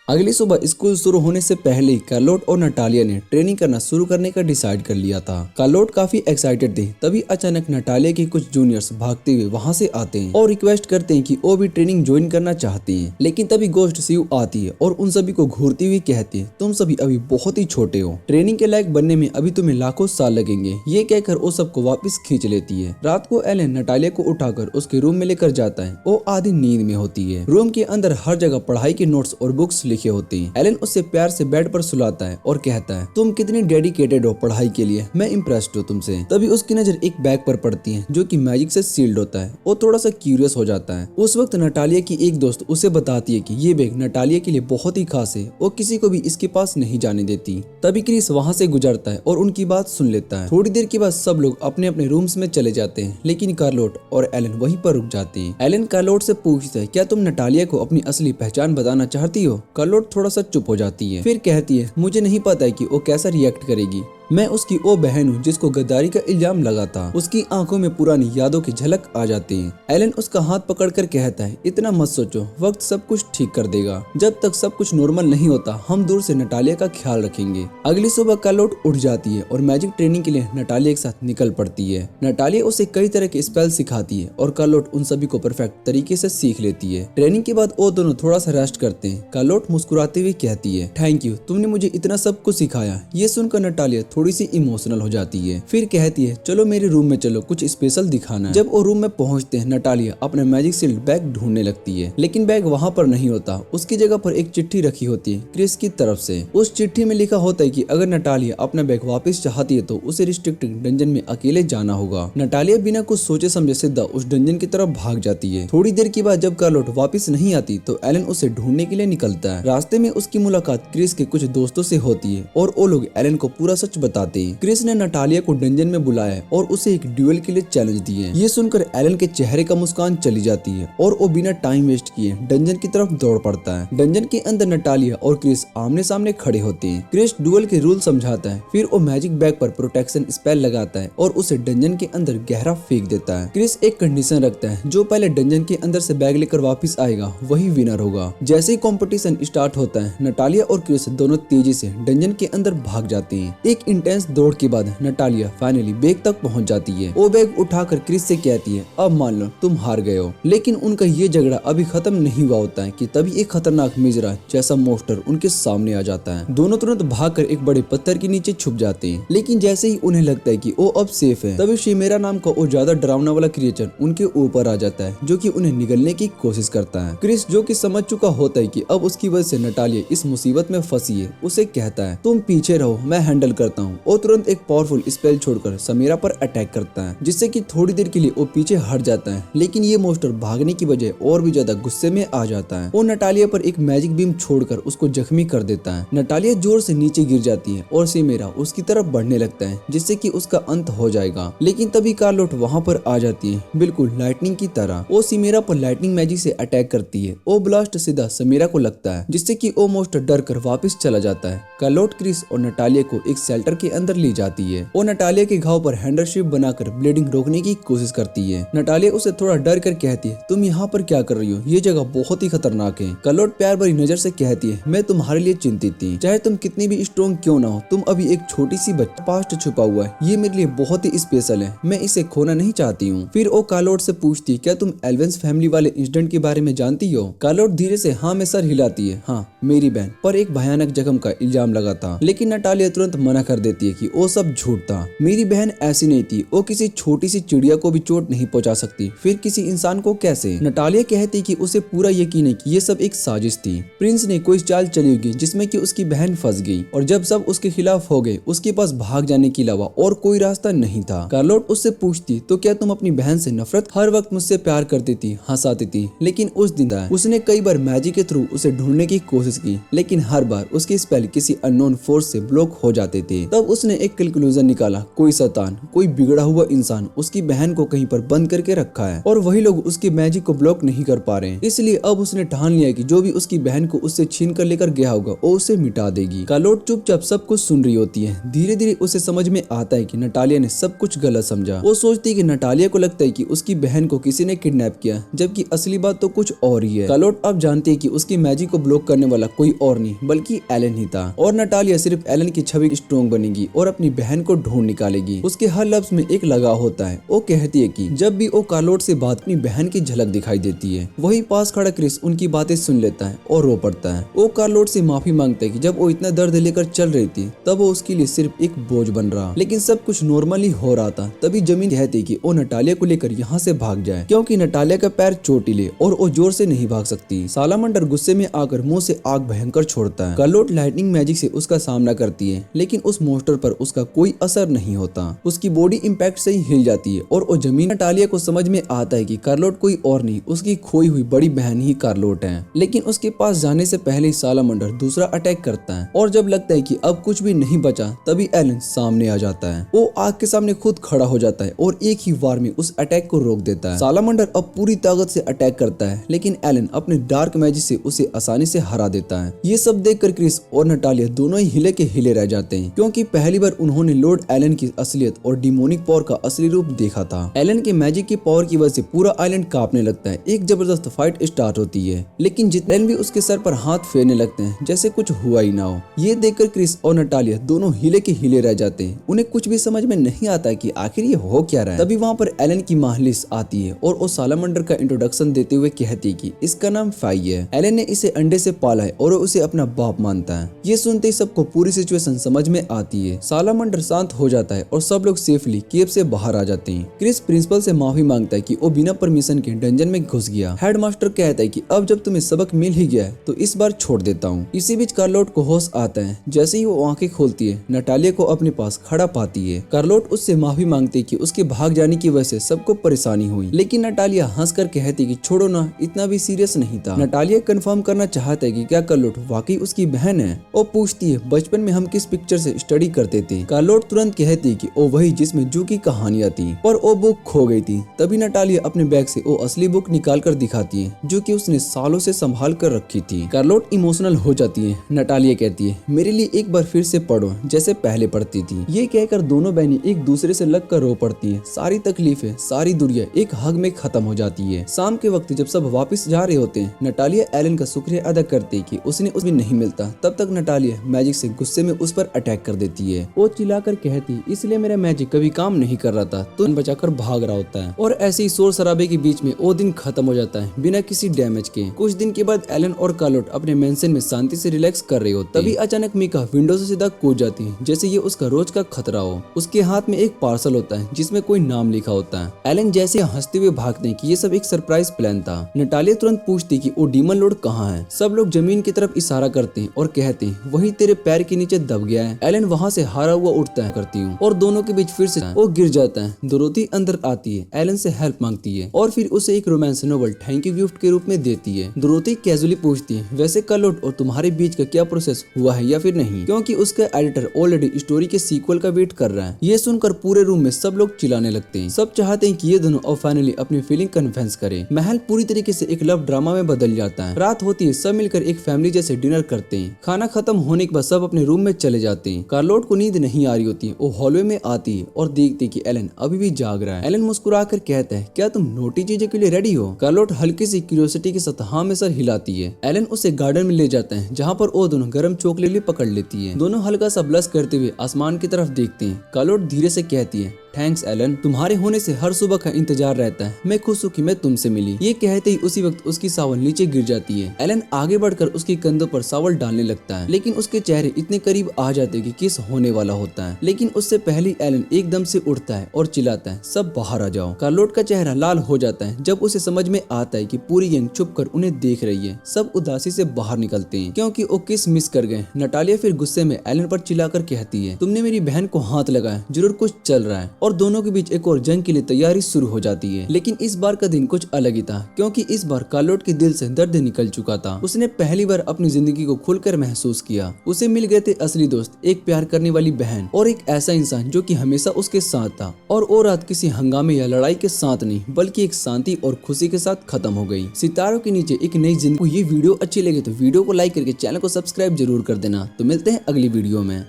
अगली सुबह स्कूल शुरू होने से पहले ही कार्लोट और नटालिया ने ट्रेनिंग करना शुरू करने का डिसाइड कर लिया था। कार्लोट काफी एक्साइटेड थे, तभी अचानक नटालिया के कुछ जूनियर्स भागते हुए वहां से आते हैं और रिक्वेस्ट करते हैं कि वो भी ट्रेनिंग ज्वाइन करना चाहते हैं। लेकिन तभी गोस्ट सीव आती है और उन सभी को घूरती हुई कहती है तुम सभी अभी बहुत ही छोटे हो, ट्रेनिंग के लायक बनने में अभी तुम्हें लाखों साल लगेंगे। ये कहकर वो सबको वापस खींच लेती है। रात को एलन नटालिया को उठाकर उसके रूम में लेकर जाता है। वो आधी नींद में होती है। रूम के अंदर हर जगह पढ़ाई के नोट्स और बुक्स लिखे होते हैं। एलन उससे प्यार से बेड पर सुलाता है और कहता है तुम कितनी डेडिकेटेड हो पढ़ाई के लिए, मैं इम्प्रेस्ड हूँ तुमसे। तभी उसकी नजर एक बैग पर पड़ती है जो कि मैजिक से सील्ड होता है। वो थोड़ा सा क्यूरियस हो जाता है। उस वक्त नटालिया की एक दोस्त उसे बताती है कि ये बैग नटालिया के लिए बहुत ही खास है, वो किसी को भी इसके पास नहीं जाने देती। तभी क्रिस वहाँ से गुजरता है और उनकी बात सुन लेता है। थोड़ी देर के बाद सब लोग अपने अपने रूम्स में चले जाते हैं, लेकिन कार्लोट और एलन वहीं पर रुक जाते हैं। एलन कार्लोट से पूछता है क्या तुम नटालिया को अपनी असली पहचान बताना चाहती हो। कार्लोट थोड़ा सा चुप हो जाती है, फिर कहती है मुझे नहीं पता है कि वो कैसा रिएक्ट करेगी। मैं उसकी वो बहन हूँ जिसको गद्दारी का इल्जाम लगा था। उसकी आंखों में पुरानी यादों की झलक आ जाती है। एलन उसका हाथ पकड़कर कहता है इतना मत सोचो, वक्त सब कुछ ठीक कर देगा। जब तक सब कुछ नॉर्मल नहीं होता हम दूर से नटालिया का ख्याल रखेंगे। अगली सुबह कार्लोट उठ जाती है और मैजिक ट्रेनिंग के लिए नटालिया के साथ निकल पड़ती है। नटालिया उसे कई तरह के स्पेल सिखाती है और कार्लोट उन सभी को परफेक्ट तरीके से सीख लेती है। ट्रेनिंग के बाद वो दोनों थोड़ा सा रेस्ट करते हैं। कार्लोट मुस्कुराते हुए कहती है थैंक यू, तुमने मुझे इतना सब कुछ सिखाया। ये सुनकर नटालिया थोड़ी सी इमोशनल हो जाती है। फिर कहती है चलो मेरे रूम में चलो, कुछ स्पेशल दिखाना है। जब वो रूम में पहुंचते हैं नटालिया अपने मैजिक सील्ड बैग ढूंढने लगती है, लेकिन बैग वहाँ पर नहीं होता। उसकी जगह पर एक चिट्ठी रखी होती है क्रिस की तरफ से। उस चिट्ठी में लिखा होता है कि अगर नटालिया अपना बैग वापस चाहती है तो उसे रिस्ट्रिक्टेड डंजन में अकेले जाना होगा। नटालिया बिना कुछ सोचे समझे सीधा उस डंजन की तरफ भाग जाती है। थोड़ी देर के बाद जब कार्लोट वापस नहीं आती तो एलन उसे ढूंढने के लिए निकलता है। रास्ते में उसकी मुलाकात क्रिस के कुछ दोस्तों से होती है और वो लोग एलन को पूरा सच बताते। क्रिस ने नटालिया को डंजन में बुलाया और उसे एक ड्यूएल के लिए चैलेंज दिए। ये सुनकर एलन के चेहरे का मुस्कान चली जाती है और वो बिना टाइम वेस्ट किए डंजन की तरफ दौड़ पड़ता है। डंजन के अंदर नटालिया और क्रिस आमने सामने खड़े होते हैं। क्रिस ड्यूएल के रूल समझाता है, फिर वो मैजिक बैग पर प्रोटेक्शन स्पेल लगाता है और उसे डंजन के अंदर गहरा फेंक देता है। क्रिस एक कंडीशन रखता है, जो पहले डंजन के अंदर से बैग लेकर वापस आएगा वही विनर होगा। जैसे ही कंपटीशन स्टार्ट होता है, नटालिया और क्रिस दोनों तेजी से डंजन के अंदर भाग जाते हैं। एक इंटेंस दौड़ के बाद नटालिया फाइनली बैग तक पहुंच जाती है। वो बैग उठाकर क्रिस से कहती है, अब मान लो तुम हार गए हो। लेकिन उनका ये झगड़ा अभी खत्म नहीं हुआ होता है कि तभी एक खतरनाक मिजरा जैसा मोस्टर उनके सामने आ जाता है। दोनों तुरंत भागकर एक बड़े पत्थर के नीचे छुप जाते हैं। लेकिन जैसे ही उन्हें लगता है कि वो अब सेफ है, तभी शिमेरा नाम का और ज्यादा डरावना वाला क्रिएचर उनके ऊपर आ जाता है, जो कि उन्हें निगलने की कोशिश करता है। क्रिस, जो कि समझ चुका होता है कि अब उसकी वजह से नटालिया इस मुसीबत में फंसी है, उसे कहता है, तुम पीछे रहो, मैं हैंडल करता हूँ। और तुरंत एक पावरफुल स्पेल छोड़कर समीरा पर अटैक करता है, जिससे कि थोड़ी देर के लिए वो पीछे हट जाता है। लेकिन ये मोस्टर भागने की बजाय और भी ज्यादा गुस्से में आ जाता है। वो नटालिया पर एक मैजिक बीम छोड़कर उसको जख्मी कर देता है। नटालिया जोर से नीचे गिर जाती है और समीरा उसकी तरफ बढ़ने लगता है, जिससे कि उसका अंत हो जाएगा। लेकिन तभी कार्लोट वहाँ पर आ जाती है, बिल्कुल लाइटनिंग की तरह। वो समीरा पर लाइटनिंग मैजिक से अटैक करती है। वो ब्लास्ट सीधा समीरा को लगता है, जिससे कि वो मोस्टर डर कर वापस चला जाता है। कार्लोट क्रिस और नटालिया को एक शेल्टर के अंदर ले जाती है। वो नटालिया के घाव पर हैंडरशिप बनाकर ब्लीडिंग रोकने की कोशिश करती है। नटालिया उसे थोड़ा डर कर कहती है, तुम यहाँ पर क्या कर रही हो, ये जगह बहुत ही खतरनाक है। कार्लोट प्यार भरी नजर से कहती है, मैं तुम्हारे लिए चिंतित थी, चाहे तुम कितनी भी स्ट्रॉन्ग क्यों ना हो, तुम अभी एक छोटी सी बच्ची पास्ट छुपा हुआ है, ये मेरे लिए बहुत ही स्पेशल है, मैं इसे खोना नहीं चाहती हूँ। फिर वो कार्लोट से पूछती, क्या तुम एल्वेंस फैमिली वाले इंसिडेंट के बारे में जानती हो? कार्लोट धीरे से हाँ में सर हिलाती है, हाँ, मेरी बहन पर एक भयानक जख्म का इल्जाम लगा था। लेकिन नटालिया तुरंत मना कर देती है कि वो सब झूठ था, मेरी बहन ऐसी नहीं थी, वो किसी छोटी सी चिड़िया को भी चोट नहीं पहुंचा सकती, फिर किसी इंसान को कैसे? नटालिया कहती कि उसे पूरा यकीन है कि ये सब एक साजिश थी। प्रिंस ने कोई चाल चली होगी जिसमें कि उसकी बहन फंस गई, और जब सब उसके खिलाफ हो गए, उसके पास भाग जाने के अलावा और कोई रास्ता नहीं था। कार्लोट उससे पूछती, तो क्या तुम अपनी बहन से नफरत? हर वक्त मुझसे प्यार करती थी, हंसाती थी, लेकिन उस दिन उसने कई बार मैजिक के थ्रू उसे ढूंढने की कोशिश की, लेकिन हर बार उसके स्पेल किसी अननोन फोर्स से ब्लॉक हो जाते थे। तब उसने एक कंक्लूजन निकाला, कोई शैतान, कोई बिगड़ा हुआ इंसान उसकी बहन को कहीं पर बंद करके रखा है और वही लोग उसकी मैजिक को ब्लॉक नहीं कर पा रहे हैं। इसलिए अब उसने ठान लिया कि जो भी उसकी बहन को उससे छीन कर लेकर गया होगा वो उसे मिटा देगी। कार्लोट चुपचाप सब कुछ सुन रही होती है। धीरे धीरे उसे समझ में आता है कि नटालिया ने सब कुछ गलत समझा। वो सोचती है कि नटालिया को लगता है कि उसकी बहन को किसी ने किडनैप किया, जबकि असली बात तो कुछ और ही है। कार्लोट अब जानती है कि उसकी मैजिक को ब्लॉक करने वाला कोई और नहीं बल्कि एलन ही था, और नटालिया सिर्फ एलन की छवि स्ट्रॉन्ग बनेगी और अपनी बहन को ढूंढ निकालेगी। उसके हर लफ्ज में एक लगाव होता है। वो कहती है कि जब भी वो कार्लोट से बात अपनी बहन की झलक दिखाई देती है, वही पास खड़ा क्रिस उनकी बातें सुन लेता है और रो पड़ता है। वो कार्लोट से माफी मांगता है कि जब वो इतना दर्द लेकर चल रही थी तब वो उसके लिए सिर्फ एक बोझ बन रहा, लेकिन सब कुछ नॉर्मली हो रहा था। तभी जमीन कहती कि वो नटालिया को लेकर यहाँ से भाग जाए, क्योंकि नटालिया का पैर चोटिले और वो जोर से नहीं भाग सकती। सालामंडर गुस्से में आकर मुंह से आग भयंकर छोड़ता है। कार्लोट लाइटनिंग मैजिक से उसका सामना करती है, लेकिन उस मोस्टर पर उसका कोई असर नहीं होता। उसकी बॉडी इम्पैक्ट से ही हिल जाती है और वो जमीन। नटालिया को समझ में आता है कि कार्लोट कोई और नहीं, उसकी खोई हुई बड़ी बहन ही कार्लोट है। लेकिन उसके पास जाने से पहले ही सालामंडर दूसरा अटैक करता है, और जब लगता है कि अब कुछ भी नहीं बचा, तभी एलन सामने आ जाता है। वो आग के सामने खुद खड़ा हो जाता है और एक ही वार में उस अटैक को रोक देता है। सालामंडर अब पूरी ताकत से अटैक करता है, लेकिन एलन अपने डार्क मैजिक से उसे आसानी से हरा देता है। ये सब देखकर क्रिस और नटालिया दोनों ही हिले के हिले रह जाते हैं, क्योंकि पहली बार उन्होंने लॉर्ड एलन की असलियत और डिमोनिक पावर का असली रूप देखा था। एलन के मैजिक की पावर की वजह से पूरा आइलैंड कांपने लगता है। एक जबरदस्त फाइट स्टार्ट होती है, लेकिन जितने भी उसके सर पर हाथ फेरने लगते हैं जैसे कुछ हुआ ही ना हो। ये देखकर क्रिस और नटालिया दोनों हिले के हिले रह जाते हैं। उन्हें कुछ भी समझ में नहीं आता कि आखिर ये हो क्या रहा है। तभी वहाँ पर एलन की माँ लिस आती है और वो सालामंडर का इंट्रोडक्शन देते हुए कहती है कि इसका नाम फाई है। एलन ने इसे अंडे से पाला है और उसे अपना बाप मानता है। ये सुनते ही सबको पूरी सिचुएशन समझ में आती है। सालामंडर शांत हो जाता है और सब लोग सेफली केव से बाहर आ जाते हैं। क्रिस प्रिंसिपल से माफी मांगता है कि वो बिना परमिशन के डंजन में घुस गया। हेडमास्टर कहता है कि अब जब तुम्हें सबक मिल ही गया है तो इस बार छोड़ देता हूँ। इसी बीच कार्लोट को होश आता है। जैसे ही वो आंखें खोलती है, नटालिया को अपने पास खड़ा पाती है। कार्लोट उससे माफी मांगती है कि उसके भाग जाने की वजह से सबको परेशानी हुई, लेकिन नटालिया हंसकर कहती है कि छोड़ो ना, इतना भी सीरियस नहीं था। नटालिया कंफर्म करना चाहता है कि क्या कार्लोट वाकई उसकी बहन है। वो पूछती है बचपन में हम किस पिक्चर से स्टडी स्टडी करते थे। कार्लोट तुरंत कहती कि वो वही जिसमें जू की कहानियां थी और वो बुक खो गई थी। तभी नटालिया अपने बैग से वो असली बुक निकाल कर दिखाती है जो कि उसने सालों से संभाल कर रखी थी। कार्लोट इमोशनल हो जाती है। नटालिया कहती है मेरे लिए एक बार फिर से पढ़ो जैसे पहले पढ़ती थी। ये कहकर दोनों बहनें एक दूसरे से लग कर रो पड़ती है। सारी तकलीफें, सारी दुनिया एक हग में खत्म हो जाती है। शाम के वक्त जब सब वापस जा रहे होते हैं, नटालिया एलन का शुक्रिया अदा करती है कि उसने उसमें नहीं मिलता। तब तक नटालिया मैजिक से गुस्से में उस पर अटैक कर देती है। वो चिल्लाकर कहती इसलिए मेरा मैजिक कभी काम नहीं कर रहा था, तो बचाकर भाग रहा होता है। और ऐसे ही शोर शराबे के बीच में वो दिन खत्म हो जाता है बिना किसी डैमेज के। कुछ दिन के बाद एलन और कार्लोट अपने मेंशन में शांति से रिलैक्स कर रहे होते हैं। तभी अचानक मीका विंडो से सीधा कूद जाती है जैसे ये उसका रोज का खतरा हो। उसके हाथ में एक पार्सल होता है जिसमें कोई नाम लिखा होता है। एलन जैसे हंसते हुए भागते हैं कि ये सब एक सरप्राइज प्लान था। नटालिया तुरंत पूछती कि वो डीमन लॉर्ड कहाँ है। सब लोग जमीन की तरफ इशारा करते हैं और कहते हैं वही तेरे पैर के नीचे दब गया है। एलन वहाँ से हारा हुआ उठता है करती हूँ और दोनों के बीच फिर से वो गिर जाता है। डोरोथी अंदर आती है, एलन से हेल्प मांगती है और फिर उसे एक romance novel thank you gift के रूप में देती है। डोरोथी कैजुअली पूछती है वैसे कार्लोट और तुम्हारे बीच का क्या प्रोसेस हुआ है या फिर नहीं, क्योंकि उसका एडिटर ऑलरेडी स्टोरी के सीक्वल का वेट कर रहा है। ये सुनकर पूरे रूम में सब लोग चिल्लाने लगते हैं। सब चाहते हैं कि ये दोनों अब फाइनली अपनी फीलिंग कन्फेस करें। महल पूरी तरीके से एक लव ड्रामा में बदल जाता है। रात होती है, सब मिलकर एक फैमिली जैसे डिनर करते हैं। खाना खत्म होने के बाद सब अपने रूम में चले जाते हैं। कार्लोट को नींद नहीं आ रही होती, वो हॉलवे में आती है और देखती है कि एलन अभी भी जाग रहा है। एलन मुस्कुराकर कहता है क्या तुम नोटी चीजों के लिए रेडी हो। कार्लोट हल्की सी क्यूरियोसिटी के साथ हाँ में सर हिलाती है। एलन उसे गार्डन में ले जाता है जहाँ पर वो दोनों गर्म चॉकलेट पकड़ लेती है। दोनों हल्का सा ब्लश करते हुए आसमान की तरफ देखते हैं। कार्लोट धीरे से कहती है थैंक्स एलन, तुम्हारे होने से हर सुबह का इंतजार रहता है। मैं खुश हूँ कि मैं तुमसे मिली। ये कहते ही उसी वक्त उसकी सावल नीचे गिर जाती है। एलन आगे बढ़कर उसके कंधों पर सावल डालने लगता है, लेकिन उसके चेहरे इतने करीब आ जाते कि किस होने वाला होता है। लेकिन उससे पहले एलन एकदम से उठता है और चिल्लाता है सब बाहर आ जाओ। कार्लोट का चेहरा लाल हो जाता है जब उसे समझ में आता है कि पूरी गैंग छुप कर उन्हें देख रही है। सब उदासी से बाहर निकलते हैं क्योंकि वो किस मिस कर गए। नटालिया फिर गुस्से में एलन पर चिल्लाकर कहती है तुमने मेरी बहन को हाथ लगाया, जरूर कुछ चल रहा है। और दोनों के बीच एक और जंग के लिए तैयारी शुरू हो जाती है। लेकिन इस बार का दिन कुछ अलग ही था क्योंकि इस बार कार्लोट के दिल से दर्द निकल चुका था। उसने पहली बार अपनी जिंदगी को खुलकर महसूस किया। उसे मिल गए थे असली दोस्त, एक प्यार करने वाली बहन और एक ऐसा इंसान जो कि हमेशा उसके साथ था। और वो रात किसी हंगामे या लड़ाई के साथ नहीं बल्कि एक शांति और खुशी के साथ खत्म हो गई। सितारों के नीचे एक नई जिंदगी। ये वीडियो अच्छी लगे तो वीडियो को लाइक करके चैनल को सब्सक्राइब जरूर कर देना। तो मिलते हैं अगली वीडियो में।